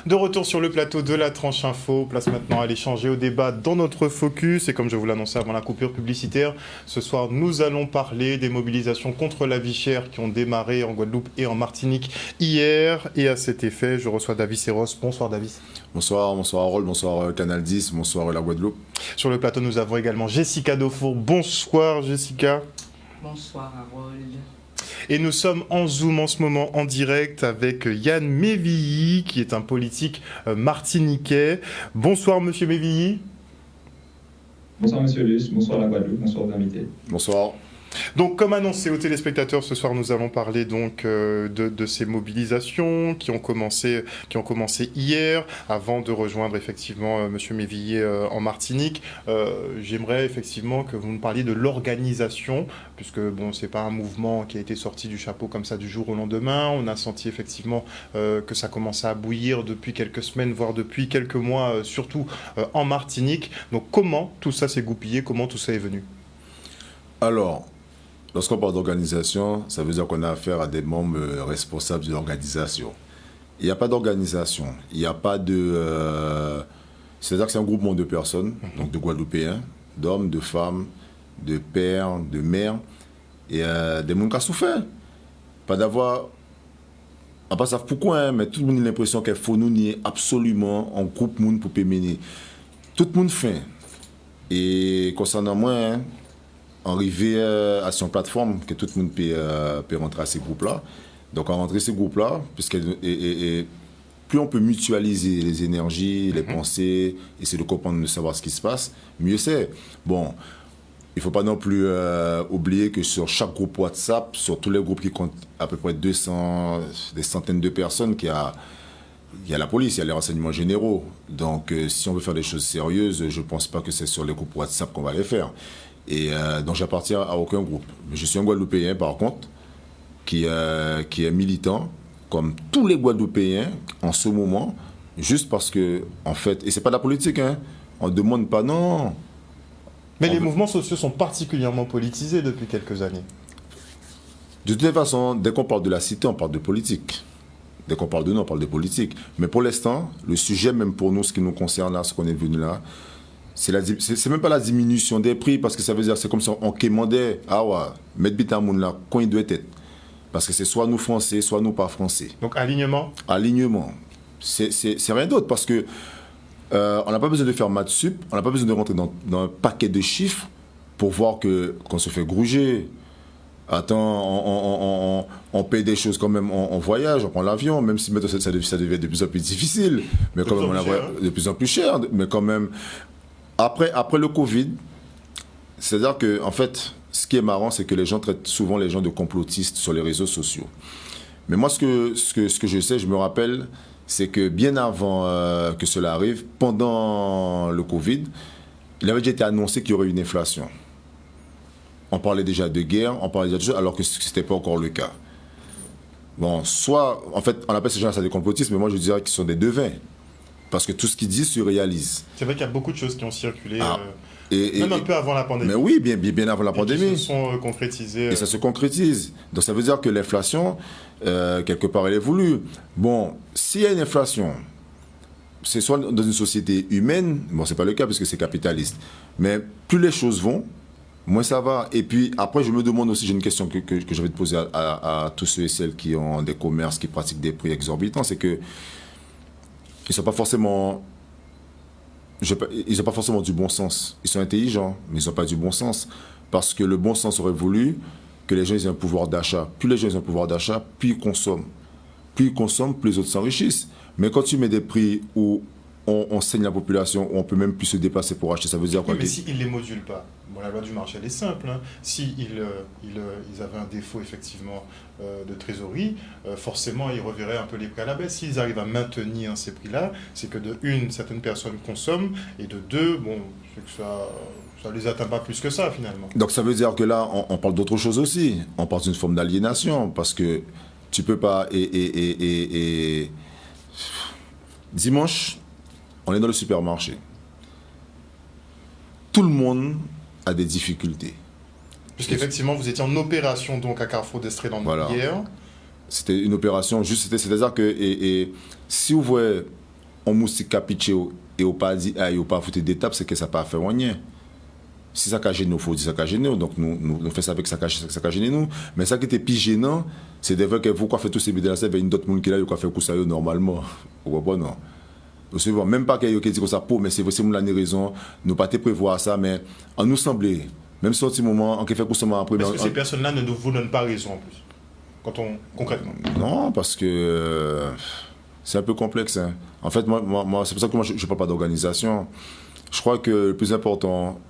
De retour sur le plateau de la tranche info, place maintenant à l'échanger, au débat dans notre focus. Et comme je vous l'annonçais avant la coupure publicitaire, ce soir nous allons parler des mobilisations contre la vie chère qui ont démarré en Guadeloupe et en Martinique hier. Et à cet effet, je reçois Davis Eros. Bonsoir Davis. Bonsoir Harold, bonsoir Canal 10, bonsoir la Guadeloupe. Sur le plateau, nous avons également Jessica Daufour. Bonsoir Jessica. Bonsoir Harold. Et nous sommes en Zoom en ce moment en direct avec Yann Mévilly, qui est un politique martiniquais. Bonsoir Monsieur Mévilly. Bonsoir Monsieur Luce, bonsoir la Guadeloupe, bonsoir aux invités. Bonsoir. Donc, comme annoncé aux téléspectateurs, ce soir, nous allons parler donc de ces mobilisations qui ont commencé hier, avant de rejoindre effectivement Monsieur Mévillier en Martinique. J'aimerais effectivement que vous nous parliez de l'organisation, puisque bon, c'est pas un mouvement qui a été sorti du chapeau comme ça du jour au lendemain. On a senti effectivement que ça commençait à bouillir depuis quelques semaines, voire depuis quelques mois, surtout en Martinique. Donc, comment tout ça s'est goupillé, comment tout ça est venu? Alors, lorsqu'on parle d'organisation, ça veut dire qu'on a affaire à des membres responsables de l'organisation. Il n'y a pas d'organisation, il n'y a pas de... c'est-à-dire que c'est un groupement de personnes, donc de Guadeloupéens, d'hommes, de femmes, de pères, de mères, et des gens qui ont souffert. Pas d'avoir... On ne sait pas pourquoi, hein, mais tout le monde a l'impression qu'il faut nous nier absolument en groupe monde pour péminer. Tout le monde fait. Et concernant moi, hein, arriver à son plateforme, que tout le monde peut rentrer à ces groupes-là. Donc, en rentrer à ces groupes-là, plus on peut mutualiser les énergies, les pensées, essayer de comprendre, de savoir ce qui se passe, mieux c'est. Bon, il ne faut pas non plus oublier que sur chaque groupe WhatsApp, sur tous les groupes qui comptent à peu près 200, des centaines de personnes, il y a la police, il y a les renseignements généraux. Donc, si on veut faire des choses sérieuses, je ne pense pas que c'est sur les groupes WhatsApp qu'on va les faire. Et donc j'appartiens à aucun groupe. Mais je suis un Guadeloupéen par contre, qui est militant, comme tous les Guadeloupéens en ce moment, juste parce que, en fait, et c'est pas de la politique, hein, on ne demande pas, non. Mais les mouvements sociaux sont particulièrement politisés depuis quelques années. De toute façon, dès qu'on parle de la cité, on parle de politique. Dès qu'on parle de nous, on parle de politique. Mais pour l'instant, le sujet, même pour nous, ce qui nous concerne là, ce qu'on est venu là, c'est même pas la diminution des prix, parce que ça veut dire c'est comme si on quémandait, ah ouais, mettre bit à moun là, quand il doit être. Parce que c'est soit nous français, soit nous pas français. Donc alignement. Alignement. C'est rien d'autre, parce que on n'a pas besoin de faire maths sup, on n'a pas besoin de rentrer dans un paquet de chiffres pour voir qu'on se fait gruger. Attends, on paye des choses quand même, on voyage, on prend l'avion, même si maintenant ça devient de plus en plus difficile, mais quand même on a de plus en plus cher, mais quand même. Après le Covid, c'est-à-dire que, en fait, ce qui est marrant, c'est que les gens traitent souvent les gens de complotistes sur les réseaux sociaux. Mais moi, ce que je sais, je me rappelle, c'est que bien avant que cela arrive, pendant le Covid, il avait déjà été annoncé qu'il y aurait une inflation. On parlait déjà de guerre, on parlait déjà de choses, alors que ce n'était pas encore le cas. Bon, soit, en fait, on appelle ces gens-là des complotistes, mais moi je dirais qu'ils sont des devins. Parce que tout ce qu'ils disent se réalise. C'est vrai qu'il y a beaucoup de choses qui ont circulé, même un peu avant la pandémie. Mais oui, bien avant la pandémie. Qui se sont concrétisées. Et ça se concrétise. Donc ça veut dire que l'inflation, quelque part, elle est voulue. Bon, s'il y a une inflation, c'est soit dans une société humaine, bon, c'est pas le cas parce que c'est capitaliste, mais plus les choses vont, moins ça va. Et puis après, je me demande aussi, j'ai une question que je vais te poser à tous ceux et celles qui ont des commerces, qui pratiquent des prix exorbitants, c'est que ils ne sont pas forcément du bon sens. Ils sont intelligents, mais ils n'ont pas du bon sens. Parce que le bon sens aurait voulu que les gens aient un pouvoir d'achat. Plus les gens ont un pouvoir d'achat, plus ils consomment. Plus ils consomment, plus les autres s'enrichissent. Mais quand tu mets des prix où on saigne la population, où on ne peut même plus se déplacer pour acheter, ça veut dire quoi? Oui, mais s'ils ne les modulent pas, bon, la loi du marché, elle est simple. Hein. S'ils avaient un défaut, effectivement, de trésorerie, forcément, ils reverraient un peu les prix à la baisse. S'ils arrivent à maintenir ces prix-là, c'est que de une, certaines personnes consomment, et de deux, bon, c'est que ça ne les atteint pas plus que ça, finalement. Donc ça veut dire que là, on parle d'autre chose aussi. On parle d'une forme d'aliénation, parce que tu ne peux pas... Dimanche, on est dans le supermarché. Tout le monde a des difficultés. Puisqu'effectivement, vous étiez en opération donc à Carrefour d'Estréland voilà. Hier. C'était une opération juste, c'est-à-dire que si vous voyez on moustique capiche et au pas dit, et au pas foutre d'étape, c'est que ça pas fait rien. Si ça a gêné nous, il faut dire ça a gêné nous. Donc nous faisons ça avec ça a gêné nous. Mais ça qui était plus gênant, c'est de voir que vous, quoi fait tous ces bidons là, c'est une d'autres monde qui là, qui fait ça normalement. Vous comprenez, non? Vous savez, même pas qu'il y ait dit que ça pour, mais c'est vous l'année raison, nous pas te prévoir ça, mais en nous semblait, même si un moment, en fait consommer après. Est-ce que ces personnes-là ne vous donnent pas raison en plus, concrètement? Non, parce que c'est un peu complexe. Hein. En fait, moi c'est pour ça que moi je ne parle pas d'organisation. Je crois que le plus important,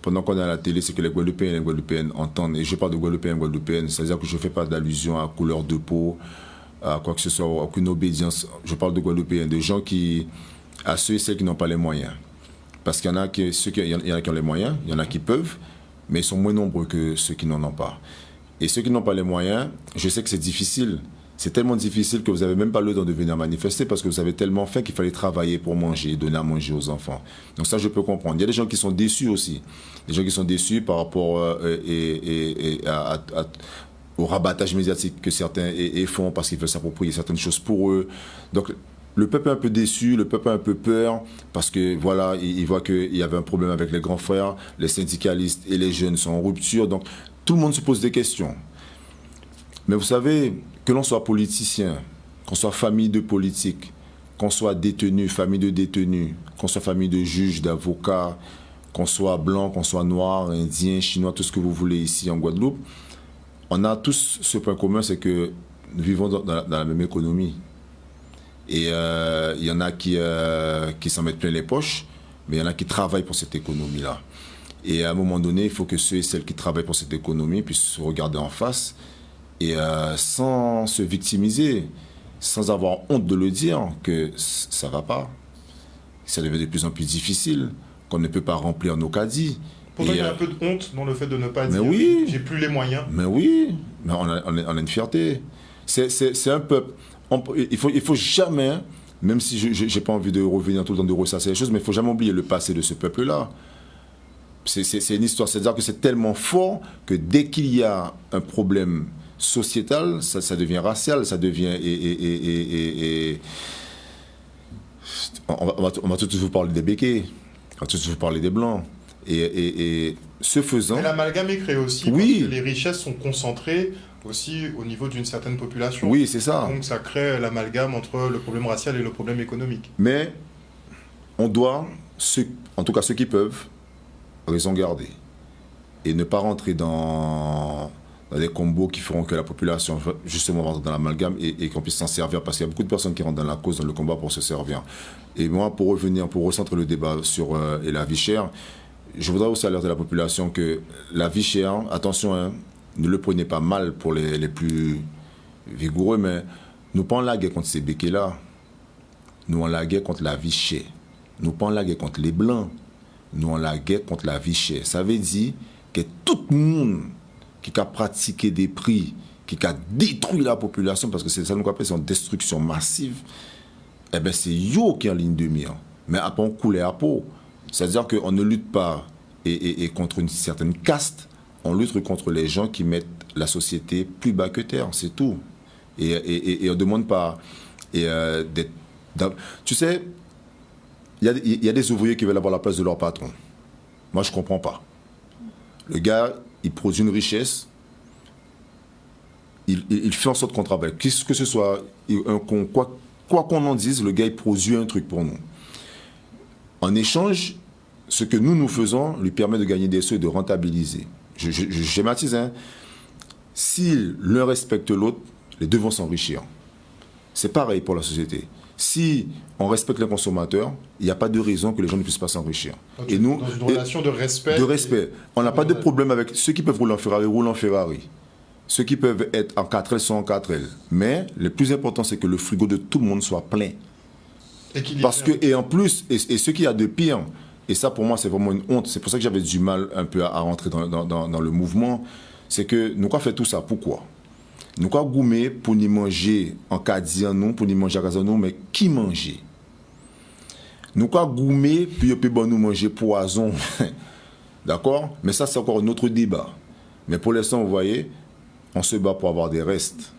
pendant qu'on est à la télé, c'est que les Guadeloupéens et les Guadeloupéennes entendent, et je parle de Guadeloupéens et Guadeloupéennes, c'est-à-dire que je ne fais pas d'allusion à couleur de peau, à quoi que ce soit, aucune obédience. Je parle de Guadeloupéens, de gens à ceux et celles qui n'ont pas les moyens. Parce qu'il y en a qui ont les moyens, il y en a qui peuvent, mais ils sont moins nombreux que ceux qui n'en ont pas. Et ceux qui n'ont pas les moyens, je sais que c'est difficile. C'est tellement difficile que vous n'avez même pas le temps de venir manifester parce que vous avez tellement faim qu'il fallait travailler pour manger, donner à manger aux enfants. Donc ça, je peux comprendre. Il y a des gens qui sont déçus aussi. Des gens qui sont déçus par rapport au rabattage médiatique que certains font parce qu'ils veulent s'approprier certaines choses pour eux. Donc le peuple est un peu déçu, le peuple a un peu peur parce que voilà, il voit qu'il y avait un problème avec les grands frères, les syndicalistes et les jeunes sont en rupture. Donc tout le monde se pose des questions. Mais vous savez, que l'on soit politicien, qu'on soit famille de politiques, qu'on soit détenu, famille de détenus, qu'on soit famille de juges, d'avocats, qu'on soit blanc, qu'on soit noir, indien, chinois, tout ce que vous voulez ici en Guadeloupe, on a tous ce point commun, c'est que nous vivons dans la même économie. Et il y en a qui s'en mettent plein les poches, mais il y en a qui travaillent pour cette économie-là. Et à un moment donné, il faut que ceux et celles qui travaillent pour cette économie puissent se regarder en face et sans se victimiser, sans avoir honte de le dire, que ça ne va pas. Ça devient de plus en plus difficile, qu'on ne peut pas remplir nos caddies. Pourtant, il y a un peu de honte dans le fait de ne pas dire oui, j'ai plus les moyens. Mais oui, mais on a une fierté. C'est un peuple. Il faut jamais, même si je n'ai pas envie de revenir tout le temps de ressasser les choses, mais il ne faut jamais oublier le passé de ce peuple-là. C'est une histoire, c'est-à-dire que c'est tellement fort que dès qu'il y a un problème sociétal, ça devient racial, ça devient... On va tout de suite vous parler des béquets, on va tout de suite vous parler des blancs. Et ce faisant... Mais l'amalgame est créé aussi oui, parce que les richesses sont concentrées aussi au niveau d'une certaine population. Oui, c'est ça. Donc ça crée l'amalgame entre le problème racial et le problème économique. Mais on doit, en tout cas ceux qui peuvent, raison garder. Et ne pas rentrer dans des combos qui feront que la population, justement, rentre dans l'amalgame et qu'on puisse s'en servir. Parce qu'il y a beaucoup de personnes qui rentrent dans la cause, dans le combat pour se servir. Et moi, pour recentrer le débat sur la vie chère, je voudrais aussi alerter la population que la vie chère, attention, hein, ne le prenez pas mal pour les plus vigoureux, mais nous pas en la guerre contre ces béquets-là. Nous en la guerre contre la vie chère. Nous pas en la guerre contre les blancs. Nous en la guerre contre la vie chère. Ça veut dire que tout le monde qui a pratiqué des prix, qui a détruit la population, parce que c'est ça nous appelle, c'est une destruction massive, eh bien c'est eux qui est en ligne de mire. Mais après on coule à peau. C'est-à-dire qu'on ne lutte pas et contre une certaine caste, on lutte contre les gens qui mettent la société plus bas que terre, c'est tout. Et on ne demande pas d'être... Tu sais, il y a des ouvriers qui veulent avoir la place de leur patron. Moi, je ne comprends pas. Le gars, il produit une richesse, il fait en sorte qu'on travaille. Qu'est-ce que ce soit, quoi qu'on en dise, le gars, il produit un truc pour nous. En échange, ce que nous faisons lui permet de gagner des sous et de rentabiliser. Je schématise, hein. Si l'un respecte l'autre, les deux vont s'enrichir. C'est pareil pour la société. Si on respecte les consommateurs, il n'y a pas de raison que les gens ne puissent pas s'enrichir. Et nous, dans une relation de respect. De respect. On n'a pas de problème avec ceux qui peuvent rouler en Ferrari, roulent en Ferrari. Ceux qui peuvent être en 4L sont en 4L. Mais le plus important, c'est que le frigo de tout le monde soit plein. Parce que, et en plus, et ce qu'il y a de pire, et ça pour moi c'est vraiment une honte, c'est pour ça que j'avais du mal un peu à rentrer dans le mouvement, c'est que nous avons fait tout ça, pourquoi? Nous avons goûté pour nous manger en Cadie, pour nous manger à casa, mais qui mangeait? Nous avons goûté pour nous manger poison. D'accord? Mais ça c'est encore un autre débat. Mais pour l'instant, vous voyez, on se bat pour avoir des restes.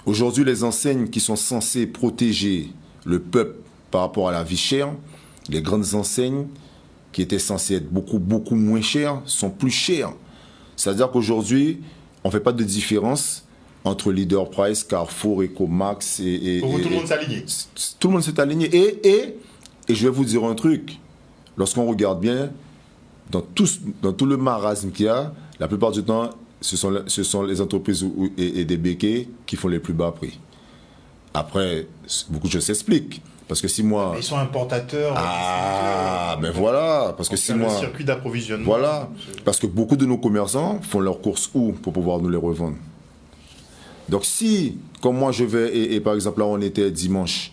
Aujourd'hui, les enseignes qui sont censées protéger le peuple par rapport à la vie chère, les grandes enseignes qui étaient censées être beaucoup moins chères sont plus chères. C'est-à-dire qu'aujourd'hui, on ne fait pas de différence entre Leader Price, Carrefour, Ecomax et Pour vous, tout le monde s'est aligné. tout le monde s'est aligné. Et je vais vous dire un truc. Lorsqu'on regarde bien, dans tout le marasme qu'il y a, la plupart du temps, ce sont les entreprises et des béquets qui font les plus bas prix. Après, beaucoup de choses s'expliquent. Parce que si moi... Ils sont importateurs. Ben voilà. Parce que si moi... Le circuit d'approvisionnement. Voilà. Parce que beaucoup de nos commerçants font leurs courses où pour pouvoir nous les revendre. Donc si, comme moi je vais, et par exemple là on était dimanche,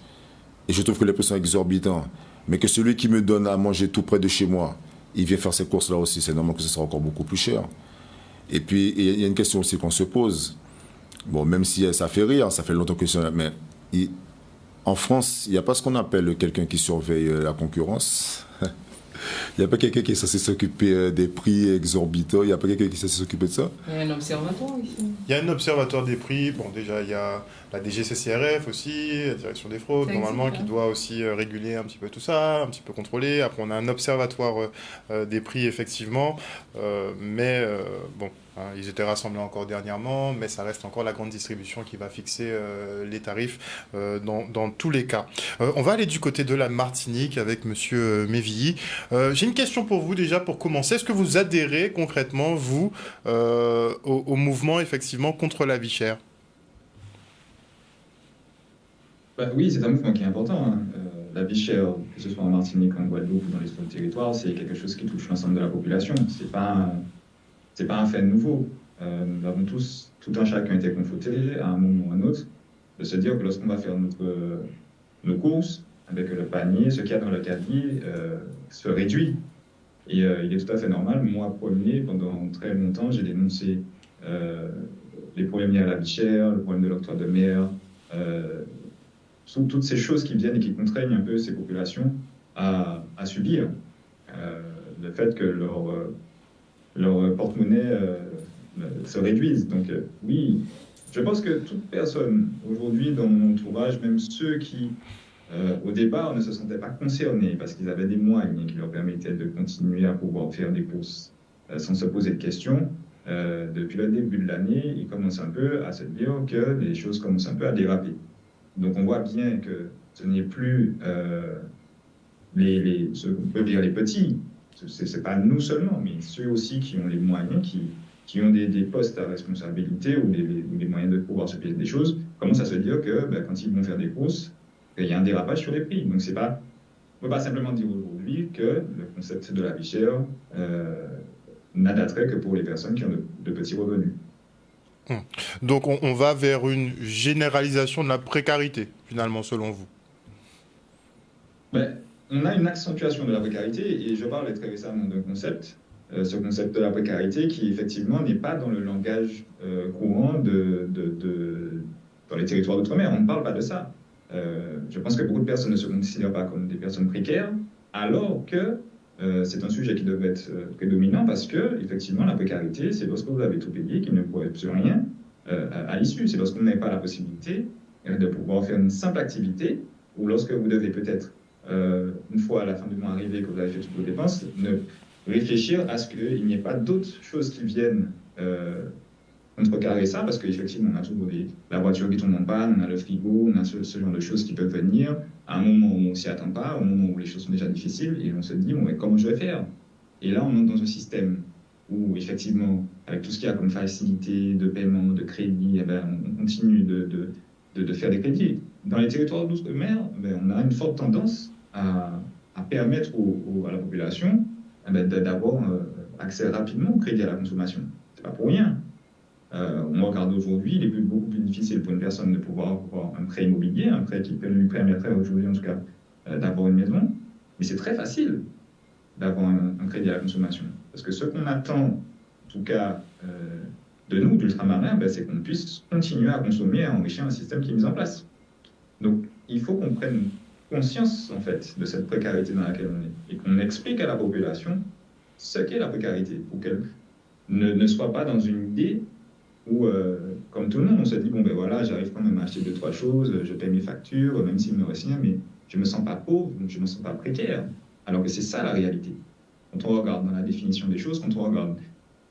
et je trouve que les prix sont exorbitants, mais que celui qui me donne à manger tout près de chez moi, il vient faire ses courses là aussi, c'est normal que ce sera encore beaucoup plus cher. Et puis il y a une question aussi qu'on se pose. Bon, même si ça fait rire, ça fait longtemps que c'est... Mais en France, il n'y a pas ce qu'on appelle quelqu'un qui surveille la concurrence. Il n'y a pas quelqu'un qui est censé s'occuper des prix exorbitants. Il n'y a pas quelqu'un qui est censé s'occuper de ça. Il y a un observatoire ici. Il y a un observatoire des prix. Bon, déjà, il y a la DGCCRF aussi, la direction des fraudes, normalement, qui doit aussi réguler un petit peu tout ça, un petit peu contrôler. Après, on a un observatoire des prix, effectivement. Bon, hein, ils étaient rassemblés encore dernièrement, mais ça reste encore la grande distribution qui va fixer les tarifs dans tous les cas. On va aller du côté de la Martinique avec Monsieur Mévilly. J'ai une question pour vous déjà pour commencer. Est-ce que vous adhérez concrètement, vous, au mouvement effectivement contre la vie chère? Oui, c'est un mouvement qui est important, hein. La vie chère, que ce soit en Martinique, en Guadeloupe ou dans les autres territoires, c'est quelque chose qui touche l'ensemble de la population. C'est pas un fait nouveau. Nous avons tous, tout un chacun été confronté à un moment ou à un autre de se dire que lorsqu'on va faire nos courses, avec le panier, ce qu'il y a dans le caddie se réduit. Et il est tout à fait normal. Moi, premier, pendant très longtemps, j'ai dénoncé les problèmes liés à la vie chère, le problème de l'octroi de mer, toutes ces choses qui viennent et qui contraignent un peu ces populations à subir le fait que leur porte-monnaie se réduise. Donc oui, je pense que toute personne aujourd'hui dans mon entourage, même ceux qui au départ ne se sentaient pas concernés parce qu'ils avaient des moyens qui leur permettaient de continuer à pouvoir faire des courses sans se poser de questions, depuis le début de l'année, ils commencent un peu à se dire que les choses commencent un peu à déraper. Donc on voit bien que ce n'est plus ce qu'on peut dire les petits, c'est pas nous seulement, mais ceux aussi qui ont les moyens, qui ont des postes à responsabilité ou des moyens de pouvoir se payer des choses, commencent à se dire que quand ils vont faire des courses, il y a un dérapage sur les prix. Donc on ne peut pas simplement dire aujourd'hui que le concept de la vie chère n'a d'attrait que pour les personnes qui ont de petits revenus. Donc on va vers une généralisation de la précarité, finalement, selon vous? On a une accentuation de la précarité, et je parlais très récemment d'un concept, ce concept de la précarité qui, effectivement, n'est pas dans le langage courant dans les territoires d'outre-mer. On ne parle pas de ça. Je pense que beaucoup de personnes ne se considèrent pas comme des personnes précaires, alors que c'est un sujet qui devrait être prédominant parce que, effectivement, la précarité, c'est lorsque vous avez tout payé, qu'il ne pourrait plus rien à l'issue. C'est lorsqu'on n'a pas la possibilité de pouvoir faire une simple activité, ou lorsque vous devez peut-être, une fois à la fin du mois arrivé, que vous avez fait toutes vos dépenses, réfléchir à ce qu'il n'y ait pas d'autres choses qui viennent contrecarrer ça, parce qu'effectivement, on a toujours la voiture qui tombe en panne, on a le frigo, on a ce genre de choses qui peuvent venir à un moment où on ne s'y attend pas, au moment où les choses sont déjà difficiles, et on se dit, mais comment je vais faire? Et là, on entre dans un système où, effectivement, avec tout ce qu'il y a comme facilité de paiement, de crédit, on continue de faire des crédits. Dans les territoires d'outre-mer, on a une forte tendance à permettre à la population d'avoir accès rapidement au crédit à la consommation. Ce n'est pas pour rien. On regarde aujourd'hui, il est beaucoup plus difficile pour une personne de pouvoir avoir un prêt immobilier, un prêt qui lui permettrait aujourd'hui en tout cas d'avoir une maison, mais c'est très facile d'avoir un crédit à la consommation. Parce que ce qu'on attend, en tout cas de nous, d'ultramarins, c'est qu'on puisse continuer à consommer et à enrichir un système qui est mis en place. Donc il faut qu'on prenne conscience en fait de cette précarité dans laquelle on est et qu'on explique à la population ce qu'est la précarité pour qu'elle ne soit pas dans une idée où, comme tout le monde, on se dit, bon, ben voilà, j'arrive quand même à acheter 2, 3 choses, je paie mes factures, même s'il me reste rien, mais je ne me sens pas pauvre, donc je ne me sens pas précaire. Alors que c'est ça la réalité. Quand on regarde dans la définition des choses, quand on regarde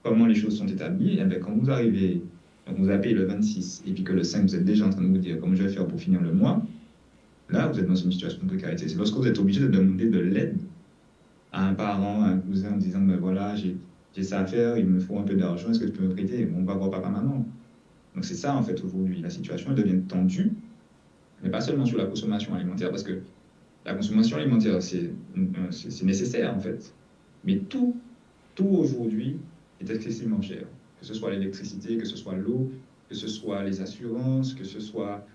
comment les choses sont établies, eh bien, quand vous arrivez, donc vous avez payé le 26, et puis que le 5, vous êtes déjà en train de vous dire comment je vais faire pour finir le mois, là, vous êtes dans une situation de précarité. C'est lorsque vous êtes obligé de demander de l'aide à un parent, à un cousin, en disant, ben voilà, j'ai ça à faire, il me faut un peu d'argent, est-ce que tu peux me prêter? On va voir papa, maman. Donc c'est ça, en fait, aujourd'hui. La situation elle devient tendue, mais pas seulement sur la consommation alimentaire, parce que la consommation alimentaire, c'est nécessaire, en fait. Mais tout aujourd'hui est excessivement cher. Que ce soit l'électricité, que ce soit l'eau, que ce soit les assurances, que ce soit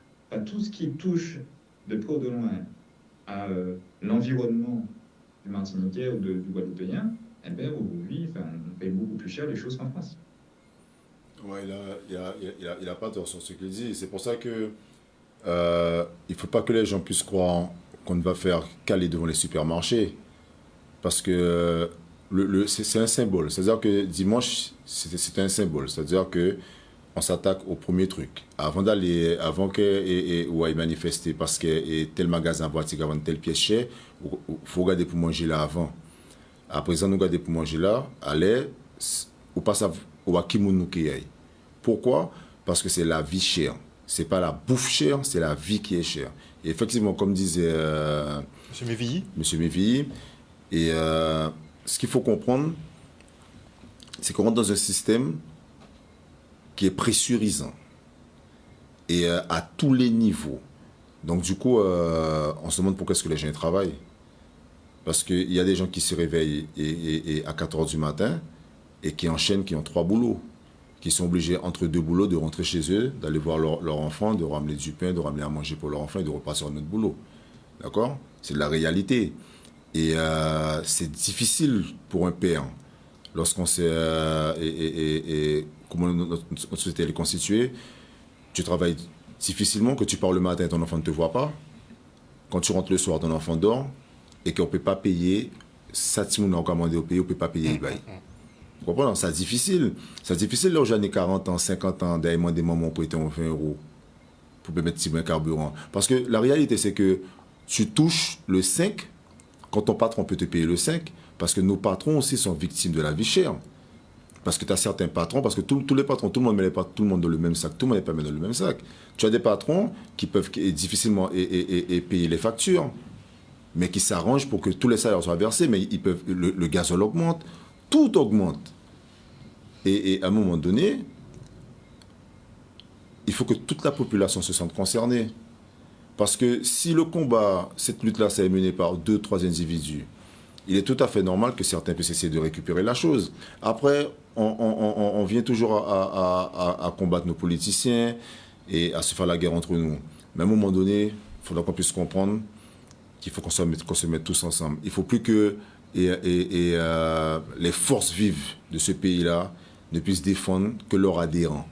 tout ce qui touche de près ou de loin à l'environnement du Martiniquais ou du Guadeloupéen, eh bien, aujourd'hui, on paye beaucoup plus cher les choses qu'en France. Ouais, il a pas tort sur ce qu'il dit. C'est pour ça que il faut pas que les gens puissent croire qu'on ne va faire qu'aller devant les supermarchés. Parce que c'est un symbole. C'est-à-dire que dimanche, c'est un symbole. C'est-à-dire que on s'attaque au premier truc. Avant ou à y manifester parce que tel magasin va vendre telle pièce chère, il faut regarder pour manger là avant. À présent, nous regardons pour manger là, aller, ou pas ça, ou à qui nous qui aille. Pourquoi? Parce que c'est la vie chère. C'est pas la bouffe chère, c'est la vie qui est chère. Et effectivement, comme disait Monsieur Mévilly, et ce qu'il faut comprendre, c'est qu'on rentre dans un système qui est pressurisant et à tous les niveaux. Donc du coup, on se demande pourquoi est-ce que les gens travaillent. Parce qu'il y a des gens qui se réveillent et à 4 heures du matin et qui enchaînent, qui ont 3 boulots, qui sont obligés entre 2 boulots de rentrer chez eux, d'aller voir leur enfant, de ramener du pain, de ramener à manger pour leur enfant et de repartir à notre boulot. D'accord? C'est de la réalité. Et c'est difficile pour un père, lorsqu'on sait comment notre société est constituée. Tu travailles difficilement, que tu pars le matin et ton enfant ne te voit pas. Quand tu rentres le soir, ton enfant dort et qu'on ne peut pas payer, ça, si on a commandé au pays, on ne peut pas payer. Vous comprenez? C'est difficile. C'est difficile, là, aux années 40 ans, 50 ans, d'ailleurs, des moments pour prêter 20 euros pour mettre si bien carburant. Parce que la réalité, c'est que tu touches le 5 quand ton patron peut te payer le 5, parce que nos patrons aussi sont victimes de la vie chère. Parce que tu as certains patrons, parce que tous les patrons, tout le monde met tout le monde dans le même sac, tout le monde n'est pas mis dans le même sac. Tu as des patrons qui peuvent difficilement payer les factures, mais qui s'arrangent pour que tous les salaires soient versés, mais ils peuvent, le gazole augmente, tout augmente. Et à un moment donné, il faut que toute la population se sente concernée. Parce que si le combat, cette lutte-là, ça est menée par 2, 3 individus, il est tout à fait normal que certains puissent essayer de récupérer la chose. Après, on vient toujours à combattre nos politiciens et à se faire la guerre entre nous. Mais à un moment donné, il faudra qu'on puisse comprendre qu'il faut qu'on se mette tous ensemble. Il ne faut plus que les forces vives de ce pays-là ne puissent défendre que leurs adhérents.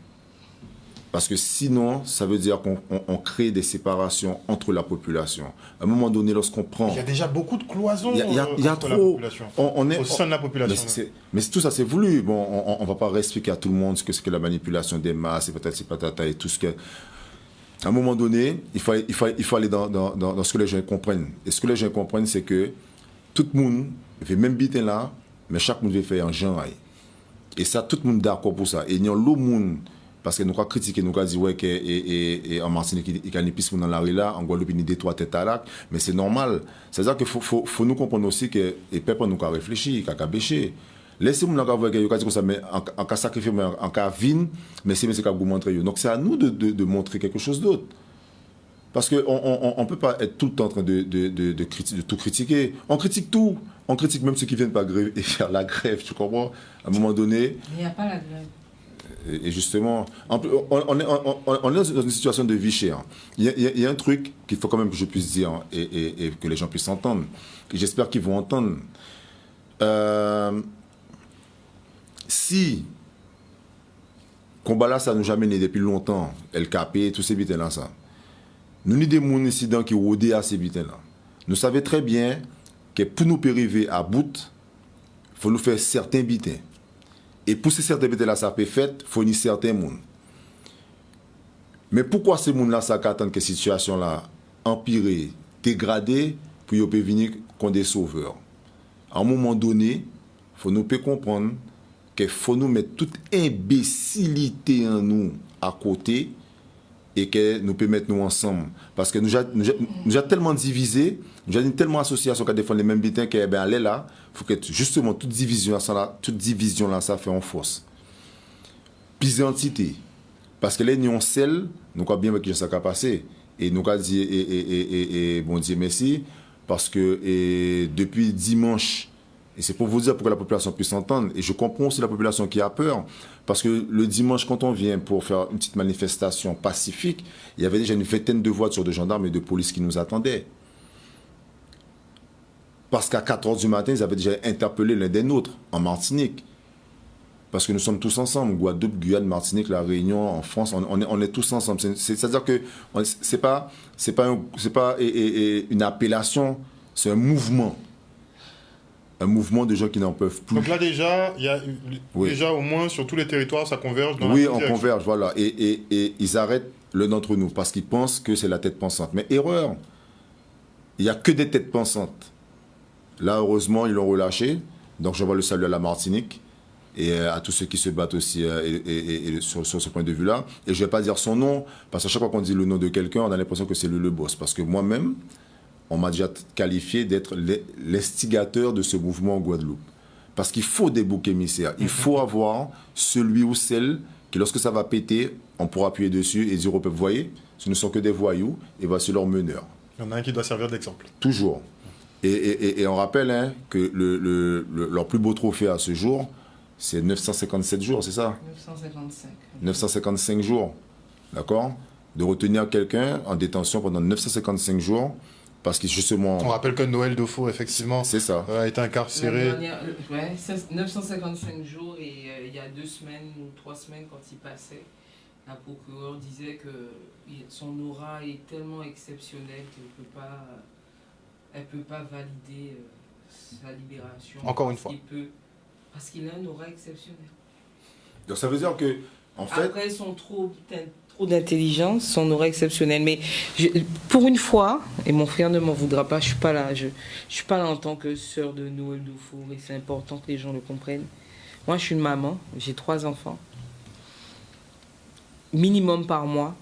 Parce que sinon, ça veut dire qu'on crée des séparations entre la population. À un moment donné, lorsqu'on prend... Il y a déjà beaucoup de cloisons il y a entre trop, la population. Au sein de la population. Mais tout ça, c'est voulu. Bon, on ne va pas expliquer à tout le monde ce que c'est que la manipulation des masses et peut-être c'est patata et tout ce que... À un moment donné, il faut aller dans ce que les gens comprennent. Et ce que les gens comprennent, c'est que tout le monde fait même biter là, mais chaque monde veut faire un genre. Et ça, tout le monde est d'accord pour ça. Et il y a l'autre monde... Parce que nous avons critiqué, nous avons dit ouais, qu'en Martinique, il y a une piste dans la rue là, en Guadeloupe, il y a des 3 têtes à lac, mais c'est normal. C'est-à-dire qu'il faut nous comprendre aussi que les peuples nous ont réfléchi, qu'ils ont bêché. Laissez-nous nous voir qu'ils ont dit ça, mais en cas sacrifié, en cas vine, mais c'est ce qu'on vous montrer. Donc c'est à nous de montrer quelque chose d'autre. Parce qu'on ne peut pas être tout le temps en train de tout critiquer. On critique tout. On critique même ceux qui ne viennent pas faire la grève, tu comprends? À un moment donné. Il n'y a pas la grève. Et justement, on est dans une situation de vie chère. Il y a un truc qu'il faut quand même que je puisse dire et que les gens puissent entendre. Et j'espère qu'ils vont entendre. Si combat là, ça nous a mené depuis longtemps, LKP, tous ces bitins-là, ça. Nous avons des gens ici qui rôdent à ces bitins-là. Nous savons très bien que pour nous arriver à bout, il faut nous faire certains bitins. Et pour ces certains bitins-là, ça peut faire, il faut certains monde. Mais pourquoi ces gens-là s'attendent que la situation là empirée, dégradée, pour qu'ils puissent venir comme des sauveurs? À un moment donné, il faut nous comprendre qu'il faut nous mettre toute imbécilité en nous à côté et que nous pouvons mettre nous ensemble. Parce que nous avons tellement divisé, nous avons tellement associé à ce qu'on défend les mêmes bulletins que ben aller là, il faut que justement toute division là, ça fait en force. Puis entité. Parce que l'union seule, nous avons bien vu que ça a passé. Et nous avons dit, et bon Dieu merci, parce que depuis dimanche, et c'est pour vous dire pour que la population puisse s'entendre, et je comprends aussi la population qui a peur, parce que le dimanche, quand on vient pour faire une petite manifestation pacifique, il y avait déjà une vingtaine de voitures de gendarmes et de police qui nous attendaient. Parce qu'à 4h du matin, ils avaient déjà interpellé l'un des nôtres, en Martinique. Parce que nous sommes tous ensemble, Guadeloupe, Guyane, Martinique, La Réunion, en France, on est tous ensemble. C'est-à-dire que c'est pas une appellation, c'est un mouvement. Un mouvement de gens qui n'en peuvent plus. Donc là déjà, il y a déjà au moins sur tous les territoires, ça converge dans la Oui, même on direction. converge, voilà. Et ils arrêtent l'un d'entre nous parce qu'ils pensent que c'est la tête pensante. Mais erreur, il n'y a que des têtes pensantes. Là, heureusement, ils l'ont relâché. Donc, j'envoie le salut à la Martinique et à tous ceux qui se battent aussi sur ce point de vue-là. Et je ne vais pas dire son nom, parce qu'à chaque fois qu'on dit le nom de quelqu'un, on a l'impression que c'est le boss. Parce que moi-même, on m'a déjà qualifié d'être l'instigateur de ce mouvement en Guadeloupe. Parce qu'il faut des boucs émissaires. Il faut avoir celui ou celle qui, lorsque ça va péter, on pourra appuyer dessus et dire au peuple, voyez, ce ne sont que des voyous, et voici leur meneur. Il y en a un qui doit servir d'exemple. Toujours. Et on rappelle que leur plus beau trophée à ce jour, c'est 957 jours, c'est ça? 955. 955 jours, d'accord? De retenir quelqu'un en détention pendant 955 jours, parce que justement... On rappelle que Noël Dauphin, effectivement, c'est ça. A été incarcéré. Ouais, 955 jours, et il y a 2 semaines ou 3 semaines, quand il passait, la procureure disait que son aura est tellement exceptionnelle qu'elle ne peut pas valider sa libération. Encore une fois. Parce qu'il a un aura exceptionnel. Donc ça veut dire que, en fait... Après, ils sont trop d'intelligence, son aura exceptionnelle. Mais pour une fois, et mon frère ne m'en voudra pas, je suis pas là en tant que sœur de Noël Dufour, et c'est important que les gens le comprennent. Moi, je suis une maman, j'ai 3 enfants. Minimum par mois,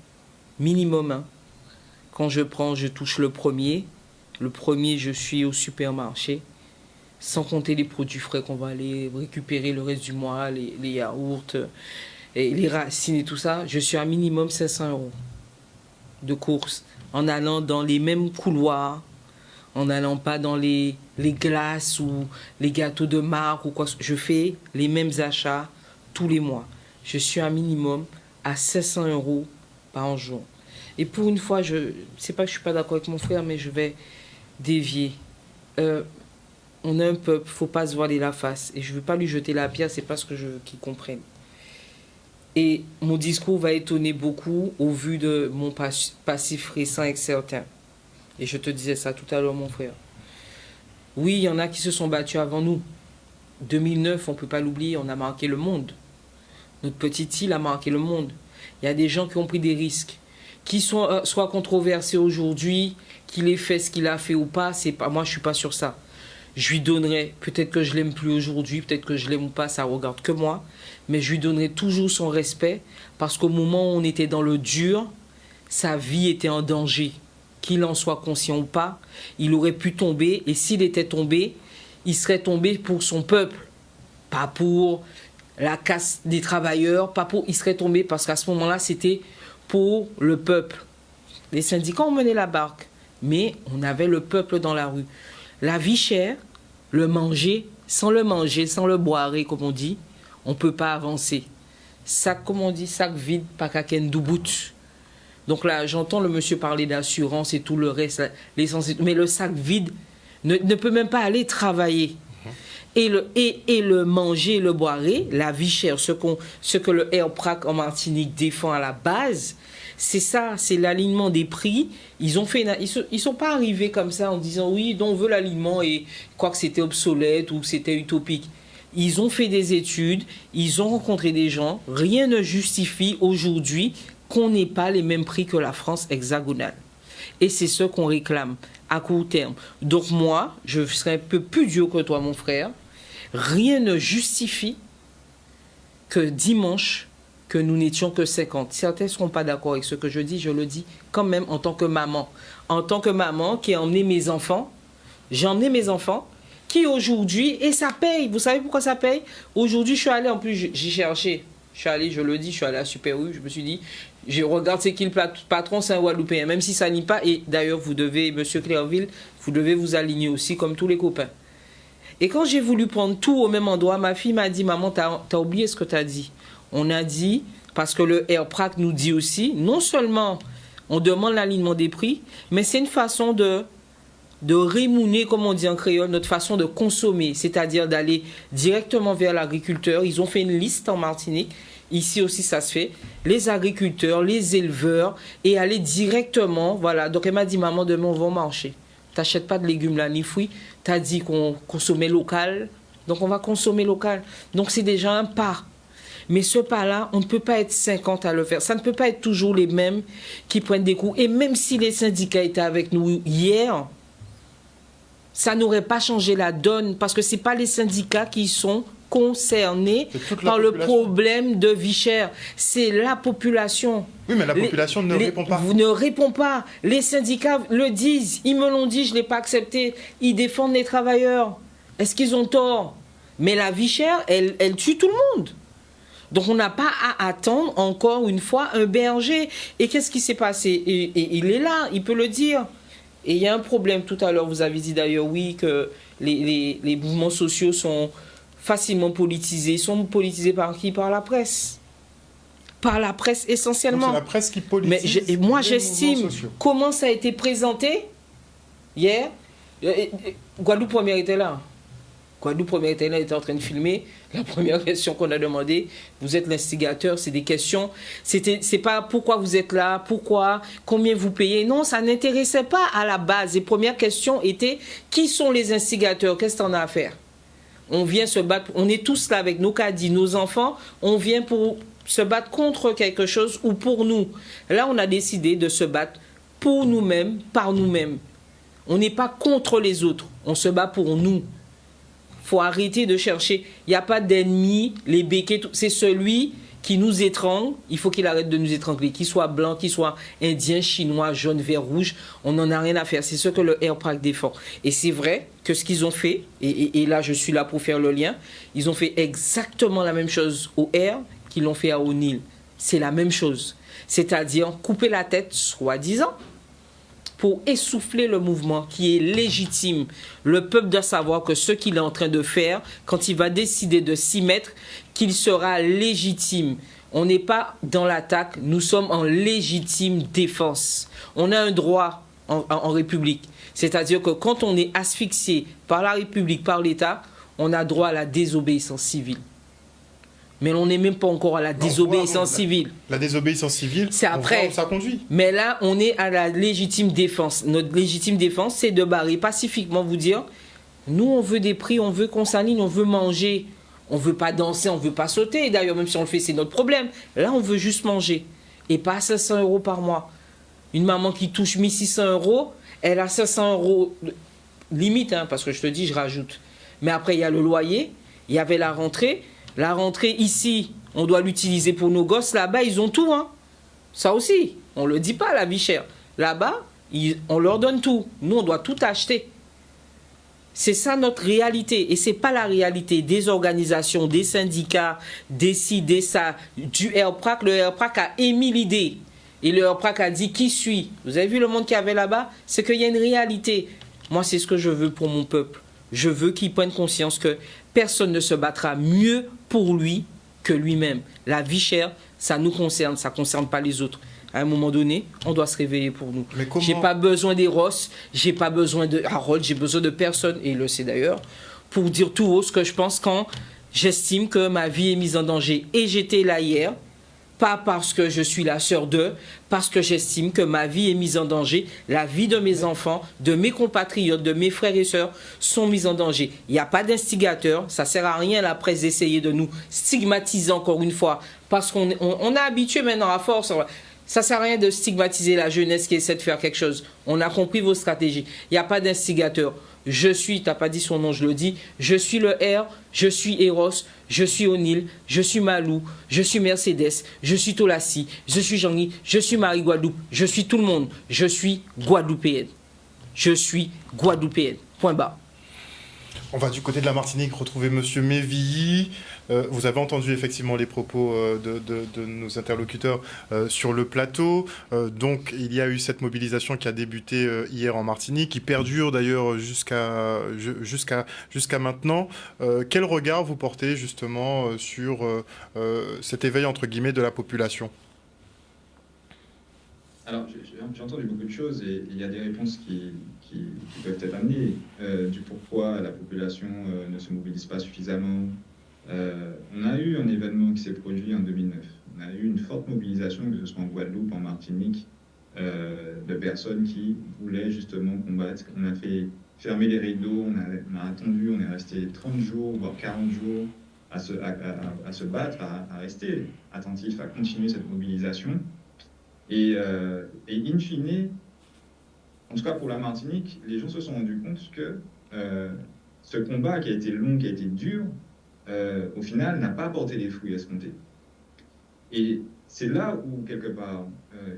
minimum 1. Quand je touche le premier, je suis au supermarché, sans compter les produits frais qu'on va aller récupérer le reste du mois, les yaourts, et les racines et tout ça, je suis à minimum 500 € de courses, en allant dans les mêmes couloirs, en n'allant pas dans les glaces ou les gâteaux de marque ou quoi. Je fais les mêmes achats tous les mois. Je suis à minimum à 500 € par jour. Et pour une fois, c'est pas que je suis pas d'accord avec mon frère, mais je vais dévier. On a un peuple, faut pas se voiler la face. Et je veux pas lui jeter la pierre, c'est pas ce que je veux qu'il comprenne. Et mon discours va étonner beaucoup au vu de mon passif récent avec certains. Et je te disais ça tout à l'heure, mon frère. Oui, il y en a qui se sont battus avant nous. 2009, on ne peut pas l'oublier, on a marqué le monde. Notre petite île a marqué le monde. Il y a des gens qui ont pris des risques, qui sont soit controversés aujourd'hui, qu'il ait fait ce qu'il a fait ou pas. Moi, je ne suis pas sur ça. Je lui donnerai, peut-être que je l'aime plus aujourd'hui, peut-être que je l'aime ou pas, ça regarde que moi, mais je lui donnerai toujours son respect, parce qu'au moment où on était dans le dur, sa vie était en danger. Qu'il en soit conscient ou pas, il aurait pu tomber, et s'il était tombé, il serait tombé pour son peuple, pas pour la casse des travailleurs, il serait tombé parce qu'à ce moment-là, c'était pour le peuple. Les syndicats ont mené la barque, mais on avait le peuple dans la rue. La vie chère, le manger, sans le boire, comme on dit, on ne peut pas avancer. Sac, comme on dit, sac vide, pas qu'aken doubout. Donc là, j'entends le monsieur parler d'assurance et tout le reste, l'essence, mais le sac vide ne peut même pas aller travailler. Et le manger, le boire, la vie chère, ce que le Airprac en Martinique défend à la base, c'est ça, c'est l'alignement des prix. Ils sont pas arrivés comme ça en disant oui, donc on veut l'alignement et quoi que c'était obsolète ou c'était utopique. ils ont fait des études, ils ont rencontré des gens. Rien ne justifie aujourd'hui qu'on n'ait pas les mêmes prix que la France hexagonale. Et c'est ce qu'on réclame à court terme. Donc moi, je serai un peu plus dur que toi, mon frère. Rien ne justifie que dimanche, que nous n'étions que 50. Certains ne seront pas d'accord avec ce que je dis, je le dis quand même en tant que maman. En tant que maman qui a emmené mes enfants, j'ai emmené mes enfants, qui aujourd'hui, et ça paye, vous savez pourquoi ça paye? Aujourd'hui, je suis allé, en plus, j'ai cherché, je suis allé, je le dis, je suis allé à Super U, je me suis dit, je regarde c'est qui le patron, c'est un Guadeloupéen, même si ça n'y pas, et d'ailleurs, vous devez, monsieur Clairville, vous devez vous aligner aussi, comme tous les copains. Et quand j'ai voulu prendre tout au même endroit, ma fille m'a dit, maman, t'as oublié ce que t'as dit. On a dit, parce que le AirPrac nous dit aussi, non seulement on demande l'alignement des prix, mais c'est une façon de rémunérer, comme on dit en créole, notre façon de consommer, c'est-à-dire d'aller directement vers l'agriculteur. Ils ont fait une liste en Martinique, ici aussi ça se fait, les agriculteurs, les éleveurs, et aller directement, voilà. Donc elle m'a dit, maman, demain on va au marché. T'achètes pas de légumes là, ni fruits, t'as dit qu'on consommait local, donc on va consommer local. Donc c'est déjà un pas. Mais ce pas-là, on ne peut pas être 50 à le faire. Ça ne peut pas être toujours les mêmes qui prennent des coups. Et même si les syndicats étaient avec nous hier, ça n'aurait pas changé la donne parce que ce n'est pas les syndicats qui sont concernés par le problème de vie chère. C'est la population. Oui, mais la population ne répond pas. Vous ne répond pas. Les syndicats le disent. Ils me l'ont dit, je ne l'ai pas accepté. Ils défendent les travailleurs. Est-ce qu'ils ont tort? Mais la vie chère, elle tue tout le monde. Donc on n'a pas à attendre encore une fois un berger. Et qu'est-ce qui s'est passé? Et il est là, il peut le dire. Et il y a un problème tout à l'heure, vous avez dit d'ailleurs, oui, que les mouvements sociaux sont facilement politisés. Ils sont politisés par qui? Par la presse. Par la presse essentiellement. C'est la presse qui politise. Mais moi j'estime comment ça a été présenté hier. Guadeloupe Première était là. Guadeloupe Première était là, était en train de filmer. La première question qu'on a demandé, vous êtes l'instigateur, c'est des questions. C'est pas pourquoi vous êtes là, pourquoi, combien vous payez. Non, ça n'intéressait pas à la base. Les premières questions étaient, qui sont les instigateurs? Qu'est-ce qu'on a à faire? On vient se battre, on est tous là avec nos caddies, nos enfants, on vient pour se battre contre quelque chose ou pour nous. Là, on a décidé de se battre pour nous-mêmes, par nous-mêmes. On n'est pas contre les autres, on se bat pour nous. Il faut arrêter de chercher. Il n'y a pas d'ennemi, les béquets, c'est celui qui nous étrangle. Il faut qu'il arrête de nous étrangler. Qu'il soit blanc, qu'il soit indien, chinois, jaune, vert, rouge, on n'en a rien à faire. C'est ce que le AirPrac défend. Et c'est vrai que ce qu'ils ont fait, et là je suis là pour faire le lien, ils ont fait exactement la même chose au Air qu'ils l'ont fait à O'Neill. C'est la même chose. C'est-à-dire couper la tête, soi-disant, pour essouffler le mouvement qui est légitime. Le peuple doit savoir que ce qu'il est en train de faire, quand il va décider de s'y mettre, qu'il sera légitime. On n'est pas dans l'attaque, nous sommes en légitime défense. On a un droit en République. C'est-à-dire que quand on est asphyxié par la République, par l'État, on a droit à la désobéissance civile. Mais on n'est même pas encore à la désobéissance civile. La désobéissance civile, c'est après. Ça conduit. Mais là, on est à la légitime défense. Notre légitime défense, c'est de barrer pacifiquement, vous dire, nous, on veut des prix, on veut qu'on s'aligne, on veut manger. On ne veut pas danser, on ne veut pas sauter. D'ailleurs, même si on le fait, c'est notre problème. Là, on veut juste manger. Et pas 500 € par mois. Une maman qui touche 1600 €, elle a 500 € limite, hein, parce que je te dis, je rajoute. Mais après, il y a le loyer, il y avait la rentrée. La rentrée ici, on doit l'utiliser pour nos gosses. Là-bas, ils ont tout. Hein. Ça aussi, on ne le dit pas, la vie chère. Là-bas, on leur donne tout. Nous, on doit tout acheter. C'est ça notre réalité. Et ce n'est pas la réalité des organisations, des syndicats, des ci, des ça, du AirPrac. Le AirPrac a émis l'idée. Et le AirPrac a dit qui suit. Vous avez vu le monde qu'il y avait là-bas? C'est qu'il y a une réalité. Moi, c'est ce que je veux pour mon peuple. Je veux qu'ils prennent conscience que personne ne se battra mieux pour lui que lui-même. La vie chère, ça nous concerne, ça ne concerne pas les autres. À un moment donné, on doit se réveiller pour nous. J'ai pas besoin des Ross, j'ai pas besoin de Harold, j'ai besoin de personne, et il le sait d'ailleurs, pour dire tout haut ce que je pense quand j'estime que ma vie est mise en danger. Et j'étais là hier, pas parce que je suis la sœur d'eux, parce que j'estime que ma vie est mise en danger, la vie de mes enfants, de mes compatriotes, de mes frères et sœurs sont mises en danger. Il n'y a pas d'instigateur, ça ne sert à rien la presse d'essayer de nous stigmatiser encore une fois, parce qu'on est habitué maintenant à force. Ça ne sert à rien de stigmatiser la jeunesse qui essaie de faire quelque chose. On a compris vos stratégies. Il n'y a pas d'instigateur. Je suis, tu n'as pas dit son nom, je le dis, je suis le R, je suis Eros, je suis O'Neill, je suis Malou, je suis Mercedes, je suis Tolassi, je suis Jean-Guy, je suis Marie-Guadeloupe, je suis tout le monde, je suis Guadeloupéenne. Je suis Guadeloupéenne. Point barre. On va du côté de la Martinique retrouver Monsieur Mévilly. Vous avez entendu effectivement les propos de nos interlocuteurs sur le plateau. Donc il y a eu cette mobilisation qui a débuté hier en Martinique, qui perdure d'ailleurs jusqu'à maintenant. Quel regard vous portez justement sur cet éveil entre guillemets de la population ? Alors, j'ai entendu beaucoup de choses et il y a des réponses qui peuvent être amenées du pourquoi la population ne se mobilise pas suffisamment. On a eu un événement qui s'est produit en 2009. On a eu une forte mobilisation, que ce soit en Guadeloupe, en Martinique, de personnes qui voulaient justement combattre. On a fait fermer les rideaux, on a attendu, on est resté 30 jours, voire 40 jours à se battre, à rester attentif, à continuer cette mobilisation. Et in fine, en tout cas pour la Martinique, les gens se sont rendus compte que ce combat qui a été long, qui a été dur, au final n'a pas porté les fruits escomptés. Et c'est là où, quelque part,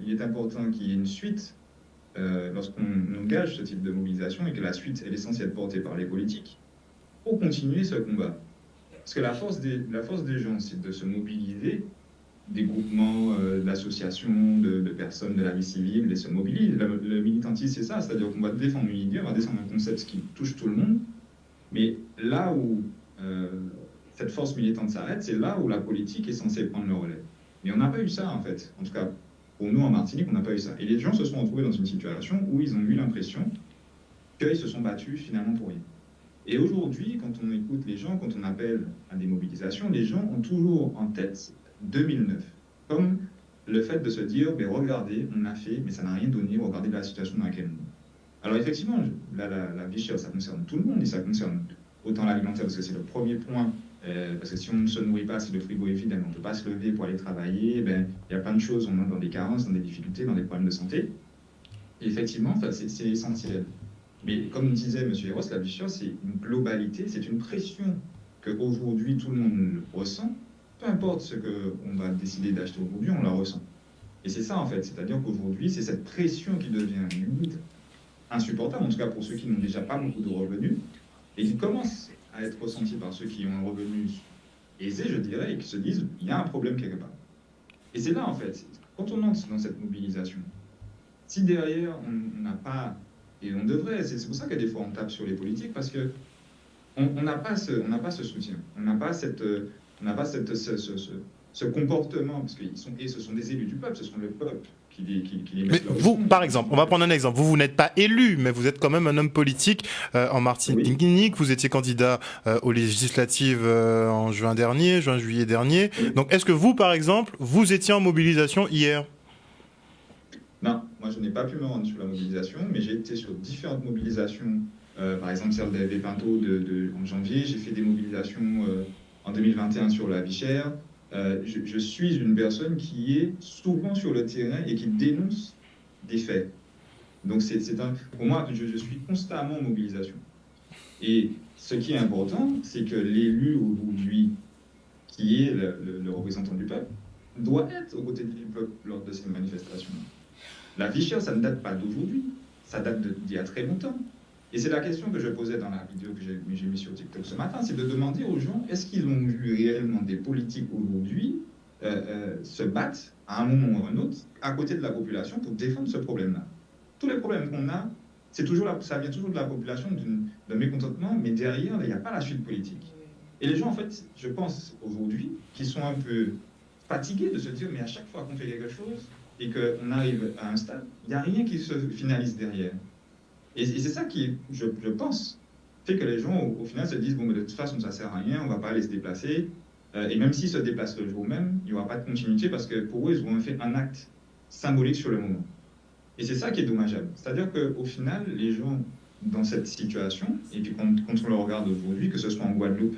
il est important qu'il y ait une suite lorsqu'on engage ce type de mobilisation et que la suite elle est censée être portée par les politiques pour continuer ce combat. Parce que la force des gens, c'est de se mobiliser, des groupements, d'associations, de personnes de la vie civile, et se mobilisent. Le militantisme, c'est ça, c'est-à-dire qu'on va défendre une idée, on va défendre un concept qui touche tout le monde, mais là où cette force militante s'arrête, c'est là où la politique est censée prendre le relais. Mais on n'a pas eu ça, en fait. En tout cas, pour nous, en Martinique, on n'a pas eu ça. Et les gens se sont retrouvés dans une situation où ils ont eu l'impression qu'ils se sont battus finalement pour rien. Et aujourd'hui, quand on écoute les gens, quand on appelle à des mobilisations, les gens ont toujours en tête 2009, comme le fait de se dire, ben regardez, on a fait, mais ça n'a rien donné, regardez la situation dans laquelle on est. Alors effectivement, la vie chère, ça concerne tout le monde, et ça concerne autant l'alimentaire, parce que c'est le premier point, parce que si on ne se nourrit pas, si le frigo est vide, on ne peut pas se lever pour aller travailler, ben, il y a plein de choses, on est dans des carences, dans des difficultés, dans des problèmes de santé. Et effectivement, c'est essentiel. Mais comme disait M. Eros, la vie chère, c'est une globalité, c'est une pression qu'aujourd'hui tout le monde ressent. Peu importe ce qu'on va décider d'acheter aujourd'hui, on la ressent. Et c'est ça en fait, c'est-à-dire qu'aujourd'hui, c'est cette pression qui devient limite insupportable, en tout cas pour ceux qui n'ont déjà pas beaucoup de revenus, et qui commence à être ressentie par ceux qui ont un revenu aisé, je dirais, et qui se disent, il y a un problème quelque part. Et c'est là en fait, quand on entre dans cette mobilisation, si derrière on n'a pas, et on devrait, c'est pour ça que des fois on tape sur les politiques, parce que on n'a pas ce soutien, on n'a pas cette... On n'a pas ce comportement, parce que ce sont des élus du peuple, ce sont le peuple qui les met. Mais vous, par exemple, on va prendre un exemple. Vous n'êtes pas élu, mais vous êtes quand même un homme politique en Martinique. Oui. Vous étiez candidat aux législatives en juin-juillet dernier. Oui. Donc, est-ce que vous, par exemple, vous étiez en mobilisation hier ? Non, moi je n'ai pas pu me rendre sur la mobilisation, mais j'ai été sur différentes mobilisations. Par exemple, celle d'Hervé Pinto en janvier, j'ai fait des mobilisations... en 2021 sur la vie chère, je suis une personne qui est souvent sur le terrain et qui dénonce des faits. Donc pour moi, je suis constamment en mobilisation. Et ce qui est important, c'est que l'élu aujourd'hui, qui est le représentant du peuple, doit être aux côtés du peuple lors de ces manifestations. La vie chère, ça ne date pas d'aujourd'hui, ça date d'il y a très longtemps. Et c'est la question que je posais dans la vidéo que j'ai mise sur TikTok ce matin, c'est de demander aux gens, est-ce qu'ils ont vu réellement des politiques aujourd'hui se battre à un moment ou à un autre à côté de la population pour défendre ce problème-là. Tous les problèmes qu'on a, ça vient toujours de la population, d'un mécontentement, mais derrière, il n'y a pas la suite politique. Et les gens, en fait, je pense aujourd'hui, qui sont un peu fatigués de se dire, mais à chaque fois qu'on fait quelque chose et qu'on arrive à un stade, il n'y a rien qui se finalise derrière. Et c'est ça qui, je pense, fait que les gens, au final, se disent, bon, mais de toute façon, ça ne sert à rien, on ne va pas aller se déplacer. Et même s'ils se déplacent le jour même, il n'y aura pas de continuité parce que pour eux, ils auront fait un acte symbolique sur le moment. Et c'est ça qui est dommageable. C'est-à-dire qu'au final, les gens dans cette situation, et puis quand on le regarde aujourd'hui, que ce soit en Guadeloupe,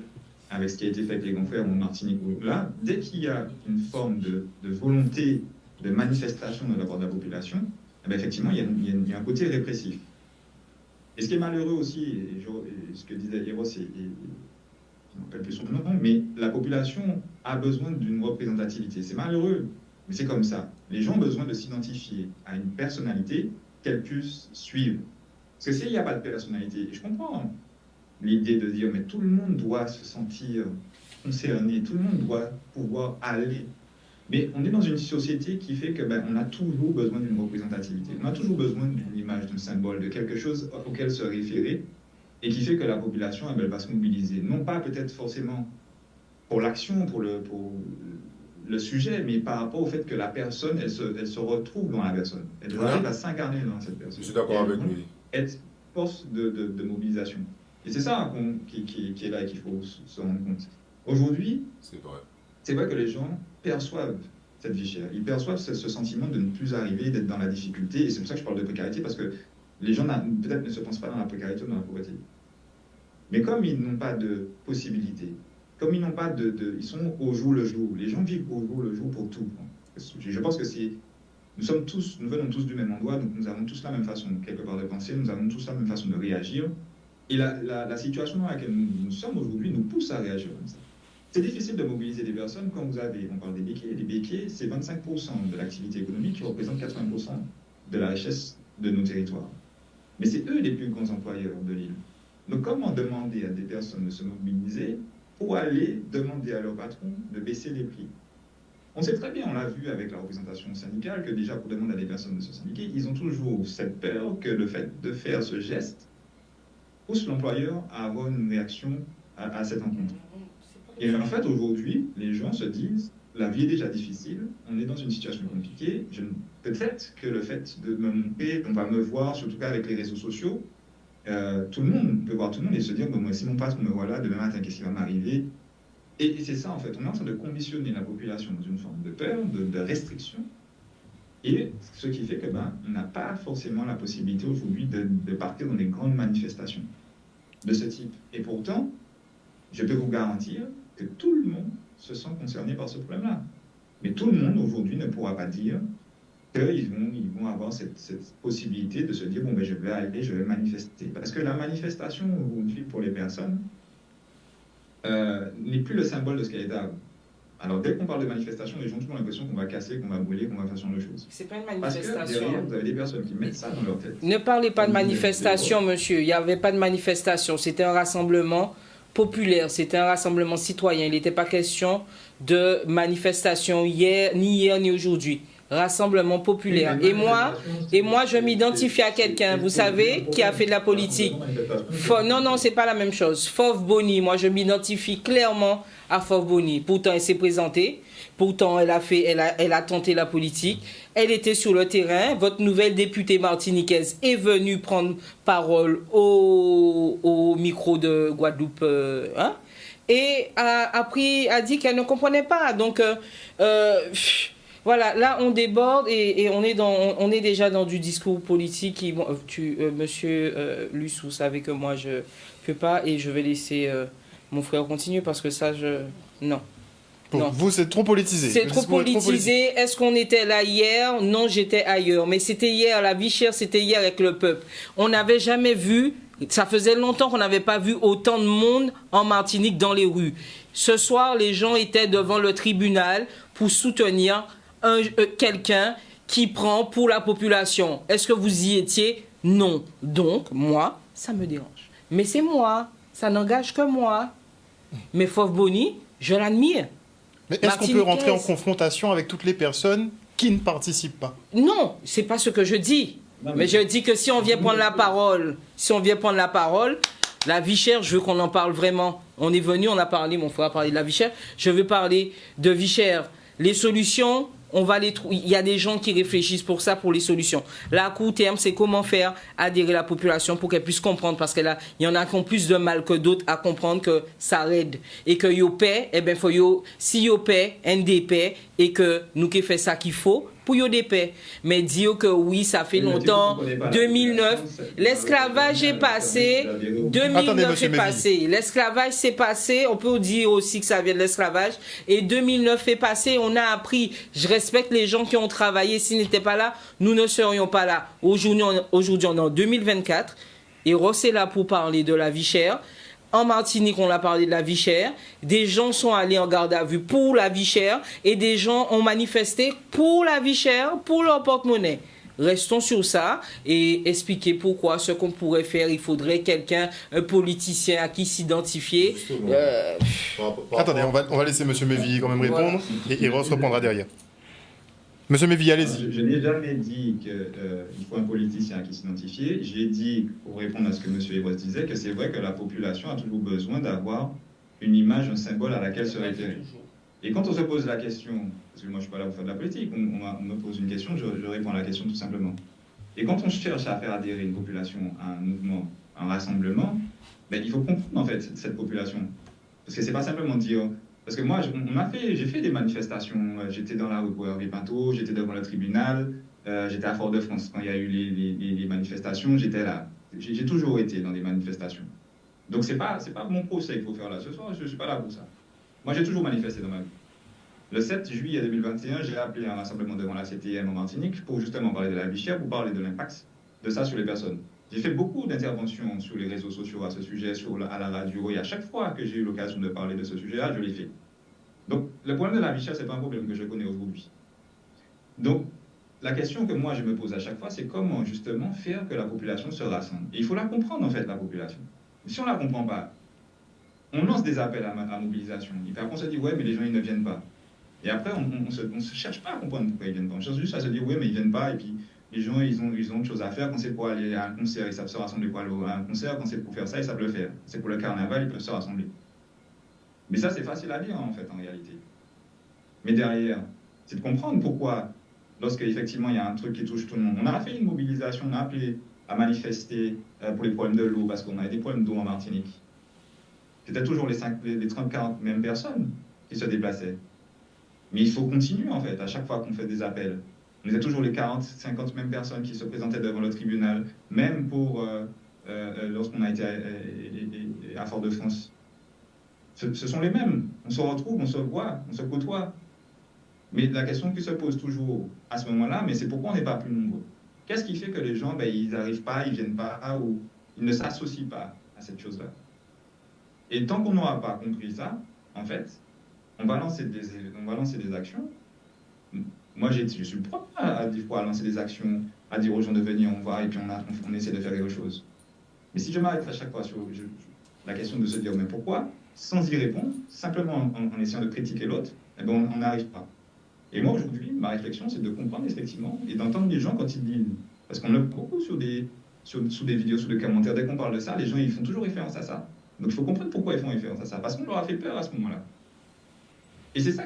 avec ce qui a été fait avec les grands frères ou en Martinique, là, dès qu'il y a une forme de volonté de manifestation de la part de la population, eh bien, effectivement, il y a un côté répressif. Et ce qui est malheureux aussi, et ce que disait Eros, je ne me rappelle plus son nom, mais la population a besoin d'une représentativité. C'est malheureux, mais c'est comme ça. Les gens ont besoin de s'identifier à une personnalité qu'elles puissent suivre. Parce que s'il n'y a pas de personnalité, je comprends l'idée de dire, mais tout le monde doit se sentir concerné, tout le monde doit pouvoir aller. Mais on est dans une société qui fait que on a toujours besoin d'une représentativité. On a toujours besoin d'une image, d'un symbole, de quelque chose auquel se référer, et qui fait que la population elle va se mobiliser. Non pas peut-être forcément pour l'action, pour le sujet, mais par rapport au fait que la personne, elle se retrouve dans la personne. Elle arrive à s'incarner dans cette personne. Je suis d'accord avec lui. Être force de mobilisation. Et c'est ça qui est là et qu'il faut se rendre compte. Aujourd'hui, c'est vrai que les gens perçoivent cette vie chère. Ils perçoivent ce sentiment de ne plus arriver, d'être dans la difficulté. Et c'est pour ça que je parle de précarité, parce que les gens peut-être ne se pensent pas dans la précarité ou dans la pauvreté. Mais comme ils n'ont pas de possibilité, comme ils n'ont pas ils sont au jour le jour. Les gens vivent au jour le jour pour tout. Je pense que nous venons tous du même endroit, donc nous avons tous la même façon quelque part de penser, nous avons tous la même façon de réagir. Et la situation dans laquelle nous sommes aujourd'hui nous pousse à réagir comme ça. C'est difficile de mobiliser des personnes quand on parle des béquets. Les béquets, c'est 25% de l'activité économique qui représente 80% de la richesse de nos territoires. Mais c'est eux les plus grands employeurs de l'île. Donc comment demander à des personnes de se mobiliser pour aller demander à leur patron de baisser les prix? On sait très bien, on l'a vu avec la représentation syndicale, que déjà pour demander à des personnes de se syndiquer, ils ont toujours cette peur que le fait de faire ce geste pousse l'employeur à avoir une réaction à cette rencontre. Et en fait, aujourd'hui, les gens se disent, la vie est déjà difficile, on est dans une situation compliquée, peut-être que le fait de me montrer, on va me voir, surtout avec les réseaux sociaux, tout le monde peut voir tout le monde et se dire, bon, moi, si mon patron me voit là, demain matin, qu'est-ce qui va m'arriver? Et c'est ça, en fait, on est en train de conditionner la population dans une forme de peur, de restriction, et ce qui fait que on n'a pas forcément la possibilité aujourd'hui de partir dans des grandes manifestations de ce type. Et pourtant, je peux vous garantir que tout le monde se sent concerné par ce problème-là. Mais tout le monde aujourd'hui ne pourra pas dire qu'ils vont avoir cette possibilité de se dire, bon, je vais aller, je vais manifester. Parce que la manifestation aujourd'hui pour les personnes n'est plus le symbole de ce qu'elle était avant. Alors, dès qu'on parle de manifestation, les gens ont l'impression qu'on va casser, qu'on va brûler, qu'on va faire ce genre de choses. C'est pas une manifestation. Parce que derrière, vous avez des personnes qui mettent ça dans leur tête. Ne parlez pas de manifestation, monsieur. Il n'y avait pas de manifestation. C'était un rassemblement populaire. C'était un rassemblement citoyen. Il n'était pas question de manifestation ni hier, ni aujourd'hui. Rassemblement populaire. Et moi, je m'identifie à quelqu'un, vous savez, qui a fait de la politique. Non, c'est pas la même chose. Fauve Boni, moi je m'identifie clairement à Fauve Boni. Pourtant, elle s'est présentée. Pourtant, elle a tenté la politique. Elle était sur le terrain. Votre nouvelle députée martiniquaise est venue prendre parole au micro de Guadeloupe. Et a dit qu'elle ne comprenait pas. Donc, voilà, là on déborde et on est déjà dans du discours politique. Monsieur Luce, vous savez que moi je ne peux pas et je vais laisser mon frère continuer parce que ça, non. Pour vous, c'est trop politisé. C'est trop politisé. Est-ce qu'on était là hier? Non, j'étais ailleurs. Mais c'était hier, la vie chère, c'était hier avec le peuple. On n'avait jamais vu, ça faisait longtemps qu'on n'avait pas vu autant de monde en Martinique dans les rues. Ce soir, les gens étaient devant le tribunal pour soutenir quelqu'un qui prend pour la population. Est-ce que vous y étiez? Non. Donc, moi, ça me dérange. Mais c'est moi. Ça n'engage que moi. Mais Fauve Boni, je l'admire. Mais est-ce qu'on peut rentrer en confrontation avec toutes les personnes qui ne participent pas? Non, c'est pas ce que je dis. Non, mais je dis que si on vient prendre la parole, la vie chère, je veux qu'on en parle vraiment. On est venu, on a parlé, mon frère a parlé de la vie chère. Je veux parler de vie chère. Les solutions, il y a des gens qui réfléchissent pour ça, pour les solutions. Là, à court terme, c'est comment faire adhérer la population pour qu'elle puisse comprendre, parce qu'il y en a qui ont plus de mal que d'autres à comprendre que ça aide. Et que yo paie, eh bien, si yo paie, NDP, et que nous qui fait ça qu'il faut, pour yo des paix. Mais dire que oui, ça fait longtemps, 2009, l'esclavage est passé, 2009 est passé, l'esclavage s'est passé, on peut dire aussi que ça vient de l'esclavage, et 2009 est passé, on a appris, je respecte les gens qui ont travaillé, s'ils n'étaient pas là, nous ne serions pas là. Aujourd'hui, on est en 2024, et Ross est là pour parler de la vie chère. En Martinique, on a parlé de la vie chère. Des gens sont allés en garde à vue pour la vie chère et des gens ont manifesté pour la vie chère, pour leur porte-monnaie. Restons sur ça et expliquer pourquoi ce qu'on pourrait faire. Il faudrait quelqu'un, un politicien à qui s'identifier. Attendez, on va laisser M. Mévillier quand même répondre et Ross reprendra derrière. Monsieur Mévillier, allez-y. Je n'ai jamais dit qu'il faut un politicien qui s'identifie. J'ai dit, pour répondre à ce que M. Evros disait, que c'est vrai que la population a toujours besoin d'avoir une image, un symbole à laquelle se référer. Et quand on se pose la question, parce que moi je ne suis pas là pour faire de la politique, on me pose une question, je réponds à la question tout simplement. Et quand on cherche à faire adhérer une population à un mouvement, à un rassemblement, ben, il faut comprendre en fait cette population. Parce que c'est pas simplement dire... Parce que moi, j'ai fait des manifestations. J'étais dans la rue pour Hervé Pinto, j'étais devant le tribunal, j'étais à Fort-de-France quand il y a eu les manifestations, j'étais là. J'ai toujours été dans des manifestations. Donc c'est pas mon procès qu'il faut faire là ce soir, je ne suis pas là pour ça. Moi, j'ai toujours manifesté dans ma vie. Le 7 juillet 2021, j'ai appelé un rassemblement devant la CTM en Martinique pour justement parler de la vie chère, pour parler de l'impact de ça sur les personnes. J'ai fait beaucoup d'interventions sur les réseaux sociaux à ce sujet, à la radio, et à chaque fois que j'ai eu l'occasion de parler de ce sujet-là, je l'ai fait. Donc, le problème de la vie chère, ce n'est pas un problème que je connais aujourd'hui. Donc, la question que moi je me pose à chaque fois, c'est comment justement faire que la population se rassemble. Et il faut la comprendre en fait, la population. Si on ne la comprend pas, on lance des appels à mobilisation. Et puis après, on se dit, ouais, mais les gens, ils ne viennent pas. Et après, on ne se cherche pas à comprendre pourquoi ils ne viennent pas. On cherche juste à se dire, ouais, mais ils ne viennent pas, et puis... Les gens, ils ont autre chose à faire. Quand c'est pour aller à un concert, ils savent se rassembler pour aller à un concert. Quand c'est pour faire ça, ils savent le faire. C'est pour le carnaval, ils peuvent se rassembler. Mais ça, c'est facile à dire, en fait, en réalité. Mais derrière, c'est de comprendre pourquoi, lorsque effectivement il y a un truc qui touche tout le monde. On a fait une mobilisation, on a appelé à manifester pour les problèmes de l'eau, parce qu'on avait des problèmes d'eau en Martinique. C'était toujours les 30-40 mêmes personnes qui se déplaçaient. Mais il faut continuer, en fait, à chaque fois qu'on fait des appels. On était toujours les 40-50 mêmes personnes qui se présentaient devant le tribunal, même pour lorsqu'on a été à Fort-de-France. Ce sont les mêmes. On se retrouve, on se voit, on se côtoie. Mais la question qui se pose toujours à ce moment-là, mais c'est pourquoi on n'est pas plus nombreux. Qu'est-ce qui fait que les gens, ils n'arrivent pas, ils ne viennent pas, ou ils ne s'associent pas à cette chose-là? Et tant qu'on n'aura pas compris ça, en fait, on va lancer des actions. Moi, je suis propre à des fois à lancer des actions, à dire aux gens de venir, on va, et puis on essaie de faire quelque chose. Mais si je m'arrête à chaque fois sur la question de se dire, mais pourquoi, sans y répondre, simplement en essayant de critiquer l'autre, eh ben, on n'arrive pas. Et moi, aujourd'hui, ma réflexion, c'est de comprendre effectivement et d'entendre les gens quand ils disent. Parce qu'on a beaucoup sous des vidéos, sous des commentaires, dès qu'on parle de ça, les gens, ils font toujours référence à ça. Donc, il faut comprendre pourquoi ils font référence à ça. Parce qu'on leur a fait peur à ce moment-là. Et c'est ça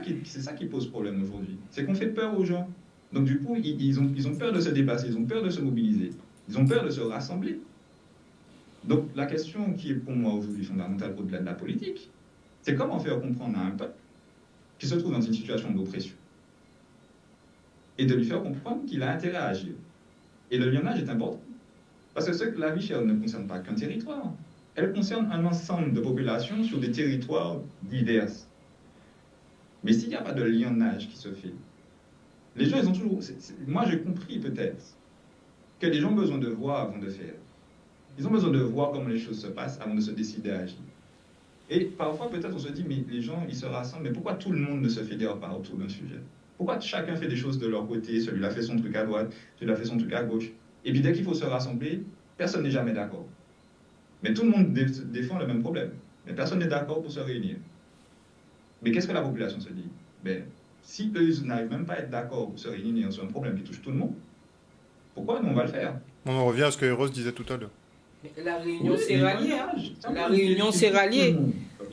qui pose problème aujourd'hui. C'est qu'on fait peur aux gens. Donc du coup, ils ont peur de se dépasser, ils ont peur de se mobiliser, ils ont peur de se rassembler. Donc la question qui est pour moi aujourd'hui fondamentale au-delà de la politique, c'est comment faire comprendre à un peuple qui se trouve dans une situation d'oppression et de lui faire comprendre qu'il a intérêt à agir. Et le lionnage est important. Parce que la vie chère ne concerne pas qu'un territoire, elle concerne un ensemble de populations sur des territoires divers. Mais s'il n'y a pas de lionnage qui se fait, les gens, ils ont toujours... Moi, j'ai compris peut-être que les gens ont besoin de voir avant de faire. Ils ont besoin de voir comment les choses se passent avant de se décider à agir. Et parfois, peut-être, on se dit, mais les gens, ils se rassemblent, mais pourquoi tout le monde ne se fédère pas autour d'un sujet? Pourquoi chacun fait des choses de leur côté? Celui-là fait son truc à droite, celui-là fait son truc à gauche. Et puis dès qu'il faut se rassembler, personne n'est jamais d'accord. Mais tout le monde défend le même problème. Mais personne n'est d'accord pour se réunir. Mais qu'est-ce que la population se dit? Si eux n'arrivent même pas à être d'accord pour se réunir sur un problème qui touche tout le monde, pourquoi nous on va le faire? On en revient à ce que Eros disait tout à l'heure. La réunion s'est ralliée. La réunion s'est ralliée.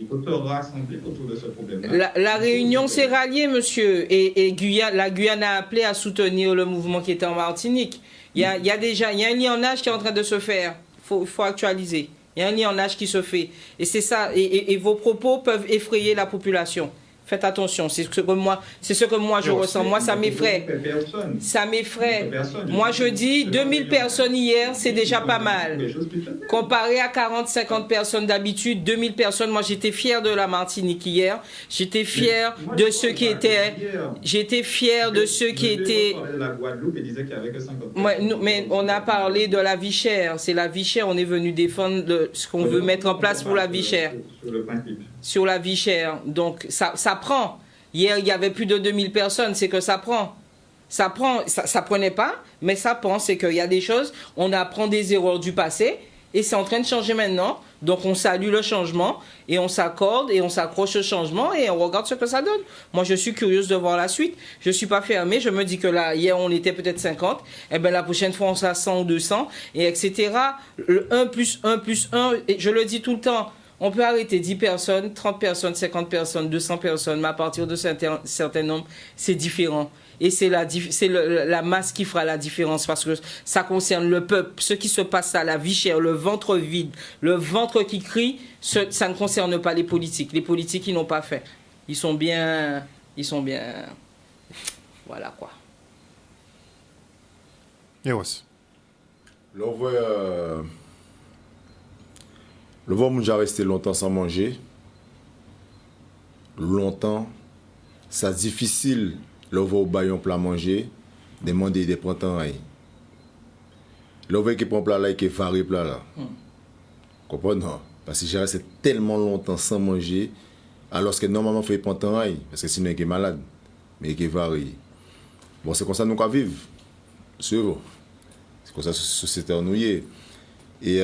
Il faut se rassembler autour de ce problème-là. La Réunion s'est ralliée, monsieur, et la Guyane a appelé à soutenir le mouvement qui était en Martinique. Il y a déjà un lionnage qui est en train de se faire. Il faut actualiser. Il y a un lionnage qui se fait. Et c'est ça. Et vos propos peuvent effrayer la population. Faites attention, c'est ce que moi je ressens. Moi, ça m'effraie. Ça m'effraie. Moi, je dis 2000 personnes hier, c'est déjà pas mal. Comparé à 40-50 personnes d'habitude, 2000 personnes, moi j'étais fier de la Martinique hier. J'étais fier de ceux qui étaient. J'étais fier de ceux qui étaient. Mais on a parlé de la vie chère. C'est la vie chère. On est venu défendre ce qu'on veut mettre en place pour la vie chère. Sur la vie chère. Donc, ça prend. Hier, il y avait plus de 2000 personnes. C'est que ça prend. Ça prenait pas, mais ça prend. C'est qu'il y a des choses, on apprend des erreurs du passé et c'est en train de changer maintenant. Donc, on salue le changement et on s'accorde et on s'accroche au changement et on regarde ce que ça donne. Moi, je suis curieuse de voir la suite. Je ne suis pas fermée. Je me dis que là, hier, on était peut-être 50. Et bien, la prochaine fois, on sera 100 ou 200, et etc. Le 1 plus 1 plus 1, et je le dis tout le temps. On peut arrêter 10 personnes, 30 personnes, 50 personnes, 200 personnes, mais à partir de certains nombres, c'est différent. Et c'est la masse qui fera la différence parce que ça concerne le peuple. Ce qui se passe à la vie chère, le ventre vide, le ventre qui crie, ça ne concerne pas les politiques. Les politiques, ils n'ont pas fait. Ils sont bien... Voilà quoi. Eros. Le voir mon resté longtemps sans manger. Longtemps. C'est difficile. Le voir au baillon plat manger. Demander des printemps. Le voir qui prend plat là et qui varie plat là. Comprenez? Parce que j'ai resté tellement longtemps sans manger. Alors que normalement il faut printemps. Parce que sinon il est malade. Mais il est varie. Bon, c'est comme ça que nous vivons. C'est vrai. C'est comme ça que la société est ennuyée. Et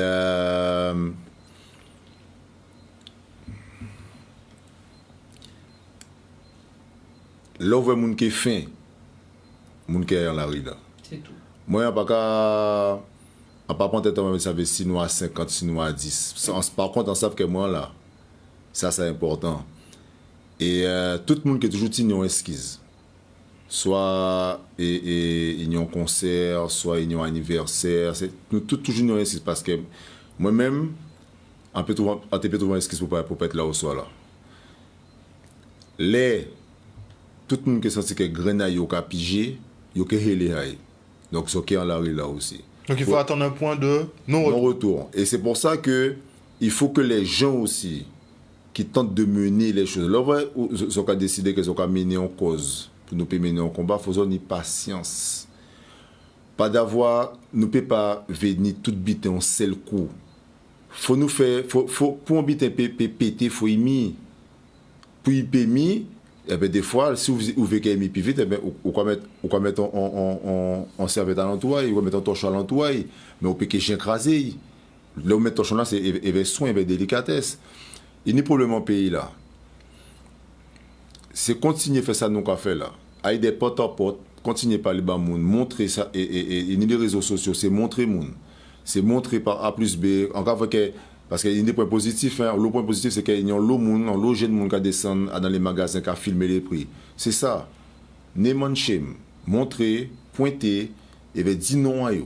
là, on voit les gens qui sont faim, les gens qui sont dans la rue. C'est tout. Moi, je ne peux pas prendre temps, ça fait 6 mois 50, 6 mois 10. Par contre, on sait que moi, là, ça, c'est important. Et tout le monde qui est toujours une esquisse. Soit il y a un concert, soit il y a un anniversaire. Nous toujours une esquisse parce que moi-même, on peut trouver une esquisse pour pas être là au soir. Tout le monde qui est senti que grenaille au capigé, il y a les haïs. Donc, ce qui est en la rue là aussi. Donc, il faut attendre un point de non-retour. Et c'est pour ça que il faut que les gens aussi qui tentent de mener les choses, là, ils ont décidé qu'ils ont mener en cause pour nous mener en combat, il faut avoir une patience. Pas d'avoir, nous ne pouvons pas venir tout biter en seul coup. Faut nous faire, pour biter pété, il faut y mettre. Pour y mettre, eh bien, des fois, si vous voulez qu'il y ait plus vite, eh bien, vous pouvez mettre en serviette à l'entour, vous mettre en torche à l'entour, mais vous pouvez que j'ai écrasé. Là où vous mettez torche là, c'est avec soin, avec délicatesse. Il n'y a pas de problème en pays là. C'est continuer à faire ça, nous qu'on fait là. Avec des porte à porte, continuer par les bas monde, montrer ça, et les réseaux sociaux, c'est montrer monde. C'est montrer par A plus B, encore que. Parce qu'il y a des points positifs. Hein. Le point positif, c'est qu'il y a l'eau jeune monde qui descend dans les magasins, qui a filmé les prix. C'est ça. Name shame. Montrer, pointer, et bien dire non à eux.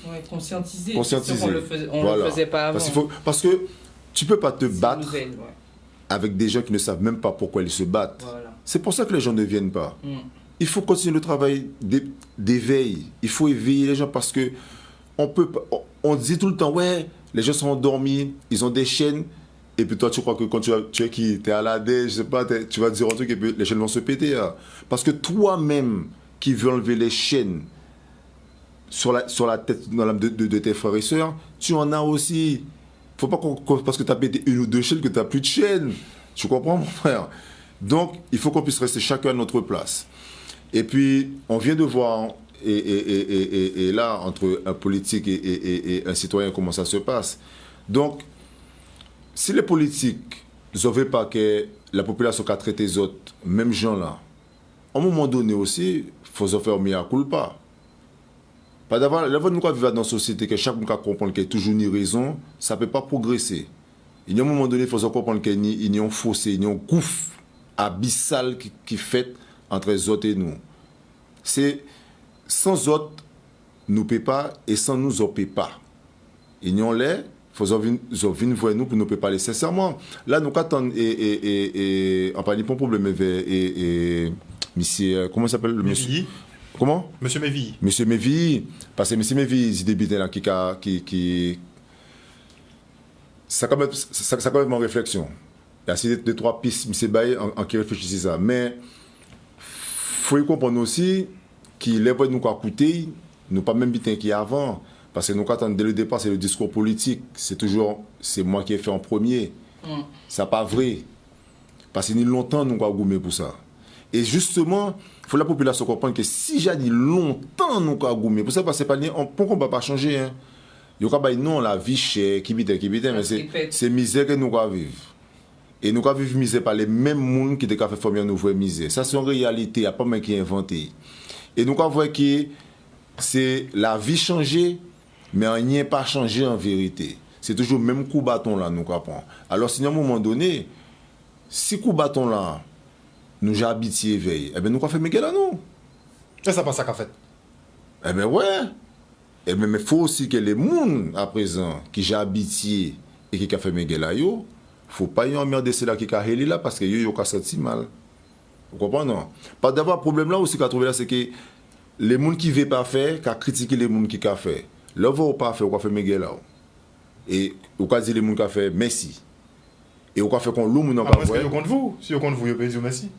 Ouais, conscientiser. Conscientiser. On le faisait pas avant. Parce que tu ne peux pas te battre nouvelle, avec des gens qui ne savent même pas pourquoi ils se battent. Voilà. C'est pour ça que les gens ne viennent pas. Il faut continuer le travail d'éveil. Il faut éveiller les gens parce que on dit tout le temps, ouais, les gens sont endormis, ils ont des chaînes, et puis toi tu crois que quand tu es à la dé, je sais pas, tu vas dire un truc et puis les chaînes vont se péter. Hein. Parce que toi-même qui veux enlever les chaînes sur la tête de tes frères et sœurs, tu en as aussi. Faut pas parce que tu as pété une ou deux chaînes que tu n'as plus de chaînes. Tu comprends, mon frère? Donc, il faut qu'on puisse rester chacun à notre place. Et puis, on vient de voir... Et là, entre un politique et un citoyen, comment ça se passe. Donc, si les politiques ne veulent pas que la population qui a traité les autres, même gens-là, à un moment donné aussi, il faut se faire mea culpa. Pas d'avoir, nous vivons dans une société que chaque monde comprend qu'il y a toujours une raison, ça ne peut pas progresser. Il y a un moment donné, il faut comprendre qu'il y a un fossé, il y a un gouffre abyssal qui fait entre les autres et nous. C'est sans autres, nous ne pouvons pas, et sans nous, on ne peut pas. Il y a les, il faut venir voir nous pour nous parler sincèrement. Là, nous attendons, et on parle pas de problème, et monsieur, comment s'appelle le monsieur? Comment? Monsieur Méville. Monsieur Méville, parce que monsieur Méville, il débute là, qui ça quand même en réflexion. Il y a deux, trois pistes, monsieur Baye, en qui réfléchissent ça. Mais, il faut comprendre aussi qu'il est vrai nous qu'à coûter, nous pas même bien qu'il y a avant. Parce que nous, quand dès le départ, c'est le discours politique. C'est toujours, c'est moi qui ai fait en premier. Ça n'est pas vrai. Parce que longtemps, nous avons gommé pour ça. Et justement, il faut que la population comprenne que si j'ai dit longtemps, nous avons gommé pour ça, parce que pourquoi on ne va pas changer. Hein? Il y a non, la vie chère, qui bite, mais c'est misère que nous avons vivre. Et nous avons vivre misère par les mêmes gens qui ont fait former une nouvelle misère. Ça, c'est en réalité, il n'y a pas même qui est inventé. Et nous avons vu que c'est la vie changée, mais rien n'est pas changé en vérité. C'est toujours le même coup bâton là, nous comprenons. Alors, si à un moment donné, si coup bâton là, nous avons habité éveil, eh bien, nous avons fait Miguel à nous. Et ça passe à qu'a fait. Eh bien, ouais. Eh bien, mais il faut aussi que les gens, à présent, qui ont habité et qui ont fait Miguel à eux, il ne faut pas y emmerder ceux-là qui ont fait là parce qu'ils ont senti mal. Vous comprenez, non? Pas d'avoir un problème là aussi qu'à trouver là, c'est que les gens qui ne veulent pas faire, qui ont critiqué les gens qui ont fait. Là, vous n'avez pas fait, vous avez fait Miguel là. Et vous avez dit les gens qui ont fait merci. Et vous avez fait qu'on l'eau, vous n'avez pas fait. Parce que contre vous, si vous contre vous, vous pouvez dire merci.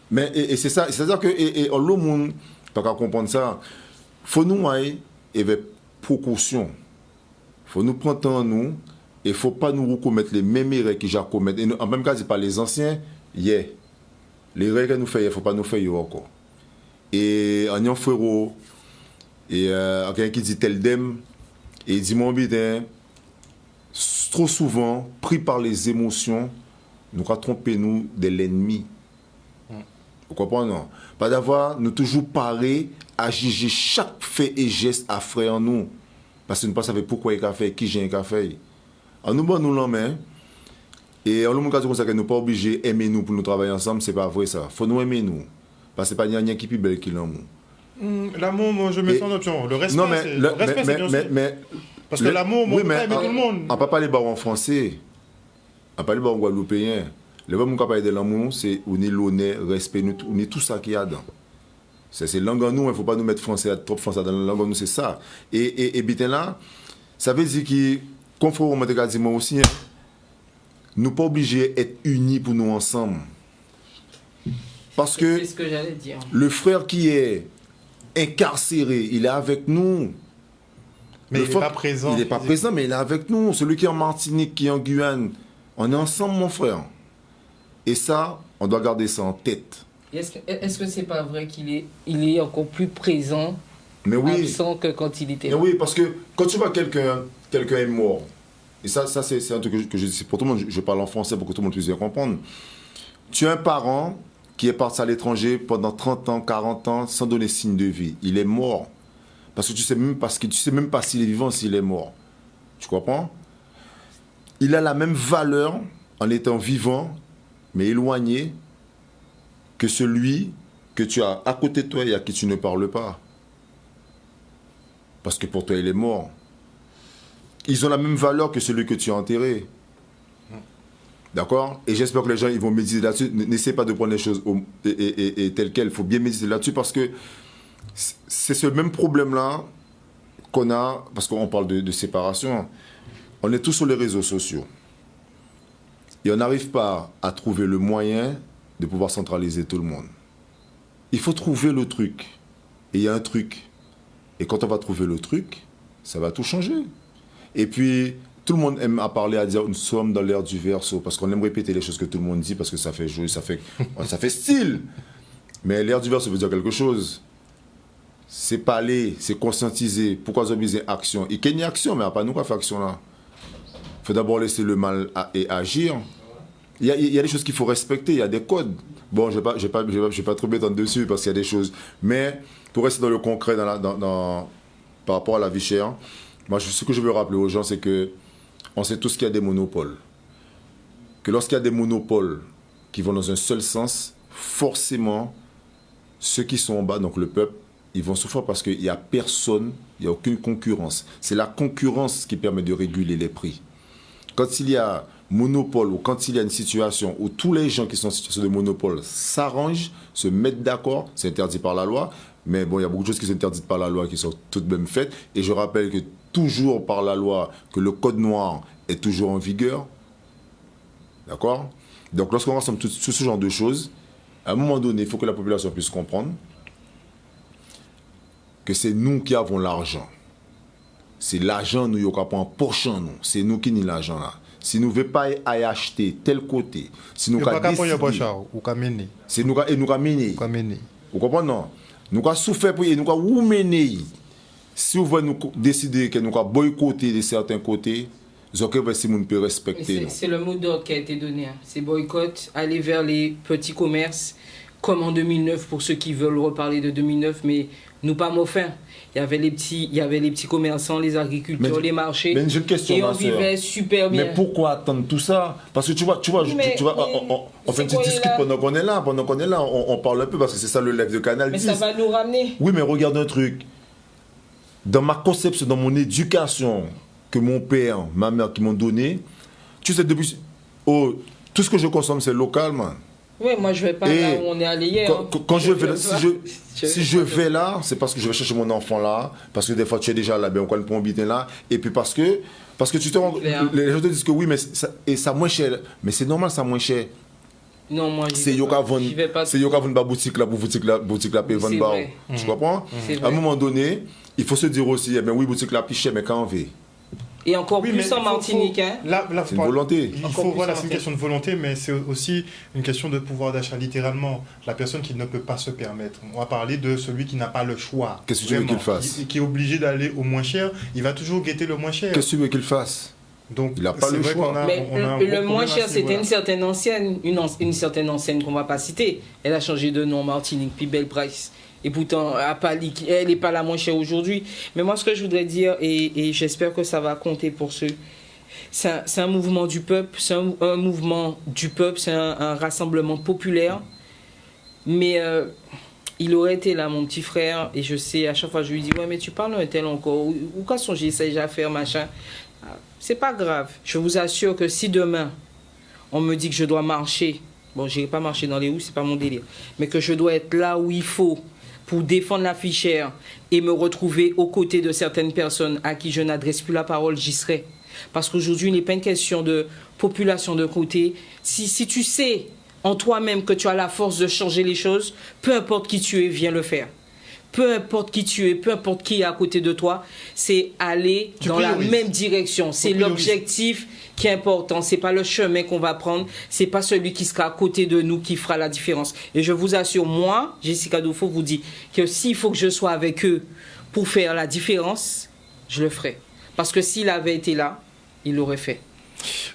Mais et c'est ça, c'est-à-dire que on l'eau, vous pas qu'à comprendre ça. Il faut nous aller avec précaution. Il faut nous prendre temps nous. Et il ne faut pas nous recommettre les mêmes erreurs que j'ai commettre. Et en même cas, c'est pas les anciens, yeah. Les erreurs que nous faisons, il ne faut pas nous faire encore. Et en y a un frérot, et quelqu'un qui dit tel dem, et il dit mon bidin, trop souvent, pris par les émotions, nous avons trompé nous de l'ennemi. Vous comprenez, non? Pas d'avoir, nous toujours parés à juger chaque fait et geste à faire en nous. Parce que nous ne savons pas pourquoi il a fait, qui j'ai fait. En nous, nous l'en et en nous, nous ne sommes pas obligés d'aimer nous pour nous travailler ensemble, c'est pas vrai ça. Il faut nous aimer nous. Parce que ce n'est pas rien qui est plus belle que l'amour. L'amour, moi, je mets en option. Le respect, non, mais, c'est bien sûr. Parce que l'amour, moi, oui, mais aimer tout le monde. On ne peut pas parler en français. On ne peut pas parler en guadeloupéen. Le bon parler de l'amour, c'est on est l'honneur, respect, on est tout ça qu'il y a dedans. C'est langue en nous, il ne faut pas nous mettre français, trop français dans la langue en nous, c'est ça. Et bien là, ça veut dire que, comme Frère Romain dit moi aussi, hein, nous ne sommes pas obligés d'être unis pour nous ensemble. Parce que, c'est ce que j'allais dire. Le frère qui est incarcéré, il est avec nous. Mais il n'est pas présent. Il n'est pas présent, mais il est avec nous. Celui qui est en Martinique, qui est en Guyane, on est ensemble, mon frère. Et ça, on doit garder ça en tête. Est-ce que c'est pas vrai qu'il est encore plus présent, mais oui, absent que quand il était là? Mais oui, parce que quand tu vois quelqu'un est mort, et ça c'est un truc que je dis pour tout le monde, je parle en français pour que tout le monde puisse bien comprendre. Tu as un parent qui est parti à l'étranger pendant 30 ans, 40 ans, sans donner signe de vie. Il est mort. Parce que tu sais même pas s'il est vivant, s'il est mort. Tu comprends? Il a la même valeur en étant vivant, mais éloigné, que celui que tu as à côté de toi et à qui tu ne parles pas. Parce que pour toi, il est mort. Ils ont la même valeur que celui que tu as enterré. D'accord? Et j'espère que les gens ils vont méditer là-dessus. N'essaie pas de prendre les choses telles quelles. Il faut bien méditer là-dessus parce que c'est ce même problème-là qu'on a, parce qu'on parle de séparation. On est tous sur les réseaux sociaux. Et on n'arrive pas à trouver le moyen de pouvoir centraliser tout le monde. Il faut trouver le truc. Et il y a un truc. Et quand on va trouver le truc, ça va tout changer. Et puis, tout le monde aime à parler, à dire nous sommes dans l'ère du verso, parce qu'on aime répéter les choses que tout le monde dit, parce que ça fait joli, ça fait style. Mais l'ère du verso veut dire quelque chose. C'est parler, c'est conscientiser. Pourquoi ils ont besoin d'action? Il y a une action, mais pas nous qui faire action là. Il faut d'abord laisser le mal et agir. Il y a des choses qu'il faut respecter, il y a des codes. Bon, je ne vais pas trop m'étendre dessus parce qu'il y a des choses. Mais pour rester dans le concret par rapport à la vie chère, moi, ce que je veux rappeler aux gens, c'est que on sait tous qu'il y a des monopoles. que lorsqu'il y a des monopoles qui vont dans un seul sens, forcément, ceux qui sont en bas, donc le peuple, ils vont souffrir parce qu'il n'y a personne, il n'y a aucune concurrence. C'est la concurrence qui permet de réguler les prix. Quand il y a monopole ou quand il y a une situation où tous les gens qui sont en situation de monopole s'arrangent, se mettent d'accord, c'est interdit par la loi, mais bon, il y a beaucoup de choses qui sont interdites par la loi qui sont toutes de même faites. Et je rappelle que toujours par la loi, que le code noir est toujours en vigueur. D'accord? Donc lorsqu'on rassemble tout ce genre de choses, à un moment donné, il faut que la population puisse comprendre que c'est nous qui avons l'argent. C'est l'argent nous qui avons en poche nous. C'est nous qui avons l'argent là. Si nous ne voulons pas aller acheter tel côté, si nous avons décidé, c'est nous qui avons mené. Vous comprenez non? Nous avons souffert pour nous avons mené. Si vous voulez nous décider que nous avons boycotté de certains côtés, si nous peut respecter. C'est le mot d'ordre qui a été donné. Hein. C'est boycott, aller vers les petits commerces, comme en 2009 pour ceux qui veulent reparler de 2009, mais nous pas moffins. Il y avait les petits commerçants, les agriculteurs, les marchés. Mais j'ai une question, et on vivait super bien. Mais pourquoi attendre tout ça? Parce que tu vois, on fait une petite discute pendant qu'on est là, on parle un peu parce que c'est ça le live de Canal 10. Mais ça va nous ramener. Oui, mais regarde un truc. Dans ma conception, dans mon éducation que mon père, ma mère qui m'ont donné, tu sais, depuis... Oh, tout ce que je consomme, c'est local, man. Oui, moi je vais pas là où on est allé hier. Quand je vais là, si je vais là, c'est parce que je vais chercher mon enfant là, parce que des fois tu es déjà là, ben on connaît pas mon là, et puis parce que tu te rends, les gens te disent que oui, mais ça moins cher, mais c'est normal, ça moins cher. Non, moi c'est yoka vendre ba boutique là pour boutique là paye 20 balles. Tu comprends? À un moment donné, il faut se dire aussi, ben oui, boutique là plus cher, mais quand on veut. Et encore plus en Martinique. Là, c'est une volonté. Il faut voir, c'est une question de volonté, mais c'est aussi une question de pouvoir d'achat, littéralement. La personne qui ne peut pas se permettre. On va parler de celui qui n'a pas le choix. Qu'est-ce que tu veux qu'il fasse? Qui est obligé d'aller au moins cher, il va toujours guetter le moins cher. Qu'est-ce que tu veux qu'il fasse? Donc, il n'a pas le choix. Mais le moins cher, c'était une certaine ancienne qu'on ne va pas citer. Elle a changé de nom, Martinique, puis Belle Price. Et pourtant, elle n'est pas la moins chère aujourd'hui. Mais moi, ce que je voudrais dire, et j'espère que ça va compter pour ceux, c'est un mouvement du peuple, c'est un mouvement du peuple, c'est un rassemblement populaire. Mais il aurait été là, mon petit frère, et je sais, à chaque fois, je lui dis, ouais, mais tu parles un tel encore, ou quoi son j'essaie à faire, machin. C'est pas grave. Je vous assure que si demain, on me dit que je dois marcher, bon, je n'irai pas marcher dans les roues, c'est pas mon délire, mais que je dois être là où il faut, pour défendre la fichière et me retrouver aux côtés de certaines personnes à qui je n'adresse plus la parole, j'y serai. Parce qu'aujourd'hui, il n'est pas une question de population de côté. Si tu sais en toi-même que tu as la force de changer les choses, peu importe qui tu es, viens le faire. Peu importe qui tu es, peu importe qui est à côté de toi, c'est aller dans la même direction. C'est l'objectif qui est important. C'est pas le chemin qu'on va prendre, c'est pas celui qui sera à côté de nous qui fera la différence. Et je vous assure, moi, Jessica Dufo vous dit que s'il faut que je sois avec eux pour faire la différence, je le ferai. Parce que s'il avait été là, il l'aurait fait.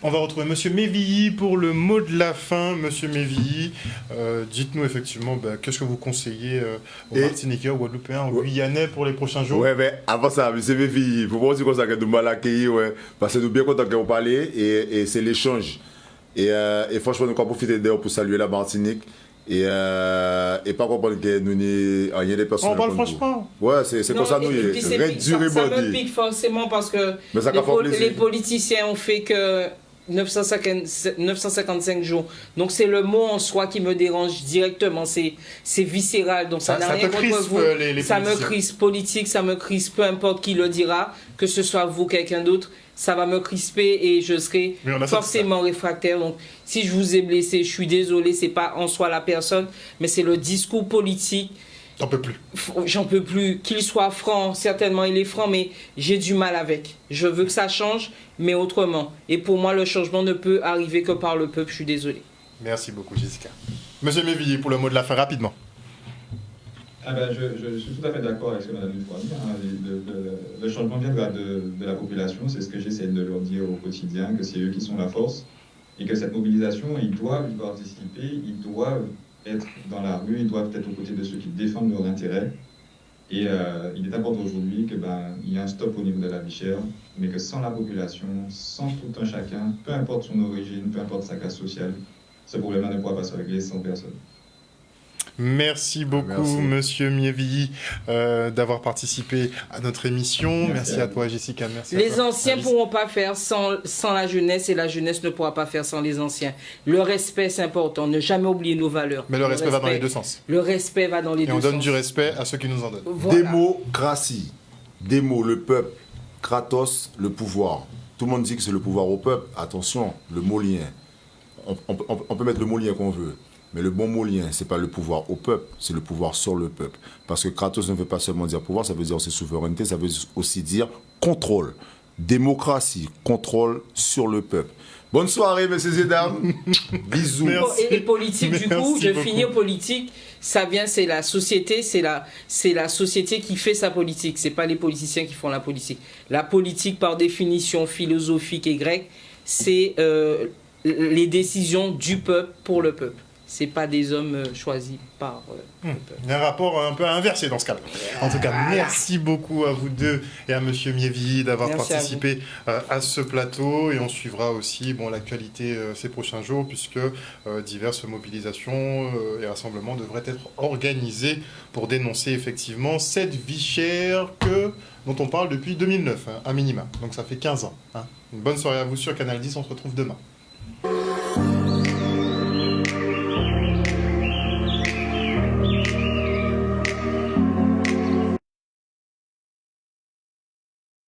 On va retrouver Monsieur Mévilly pour le mot de la fin. Monsieur Mévilly, dites-nous effectivement qu'est-ce que vous conseillez aux Martiniquais, aux Guadeloupéens, aux Guyanais pour les prochains jours. Ouais, mais avant ça, Monsieur Mévilly, il faut pas aussi qu'on s'arrête de mal accueillir, ouais, parce que nous sommes bien contents qu'on parle et c'est l'échange. Et franchement, nous avons profité d'ailleurs pour saluer la Martinique. Et pas comprendre que nous n'y rien des personnes. On parle franchement. Ouais, c'est comme ça nous. Ça me pique forcément parce que les politiciens ont fait que 955 jours. Donc c'est le mot en soi qui me dérange directement. C'est viscéral. Donc ça n'a rien contre vous. Ça me crispe politique, ça me crispe peu importe qui le dira, que ce soit vous, quelqu'un d'autre. Ça va me crisper et je serai forcément réfractaire. Donc, si je vous ai blessé, je suis désolé. C'est pas en soi la personne, mais c'est le discours politique. J'en peux plus. J'en peux plus. Qu'il soit franc, certainement il est franc, mais j'ai du mal avec. Je veux que ça change, mais autrement. Et pour moi, le changement ne peut arriver que par le peuple. Je suis désolé. Merci beaucoup, Jessica. Monsieur Mévilly, pour le mot de la fin, rapidement. Je suis tout à fait d'accord avec ce que Mme Dufo a dit. Le changement viendra de la population, c'est ce que j'essaie de leur dire au quotidien, que c'est eux qui sont la force, et que cette mobilisation, ils doivent y participer, ils doivent être dans la rue, ils doivent être aux côtés de ceux qui défendent leurs intérêts. Et il est important aujourd'hui aujourd'hui qu'il y a un stop au niveau de la vie chère, mais que sans la population, sans tout un chacun, peu importe son origine, peu importe sa classe sociale, ce problème-là ne pourra pas se régler sans personne. Merci beaucoup, Monsieur Miévilly, d'avoir participé à notre émission. Merci à toi, Jessica. Merci. Les anciens ne pourront pas faire sans la jeunesse et la jeunesse ne pourra pas faire sans les anciens. Le respect, c'est important. Ne jamais oublier nos valeurs. Mais le respect va dans les deux sens. Le respect va dans les deux sens. Et on donne du respect à ceux qui nous en donnent. Voilà. Démocratie. Démo, le peuple. Kratos, le pouvoir. Tout le monde dit que c'est le pouvoir au peuple. Attention, le mot lien. On peut mettre le mot lien qu'on veut. Mais le bon mot lien, ce n'est pas le pouvoir au peuple, c'est le pouvoir sur le peuple. Parce que Kratos ne veut pas seulement dire pouvoir, ça veut dire aussi souveraineté, ça veut aussi dire contrôle. Démocratie, contrôle sur le peuple. Bonne soirée, messieurs et dames. Bisous. Merci. Et politique, du coup, je finis politique. Ça vient, c'est la société, c'est la société qui fait sa politique. C'est pas les politiciens qui font la politique. La politique, par définition philosophique et grecque, c'est les décisions du peuple pour le peuple. C'est pas des hommes choisis par le peuple. Il y a un rapport un peu inversé dans ce cas-là. En tout cas, merci beaucoup à vous deux et à Monsieur Miévilly d'avoir participé à ce plateau. Et on suivra aussi l'actualité ces prochains jours, puisque diverses mobilisations et rassemblements devraient être organisés pour dénoncer effectivement cette vie chère dont on parle depuis 2009, à minima. Donc ça fait 15 ans. Une bonne soirée à vous sur Canal 10, on se retrouve demain.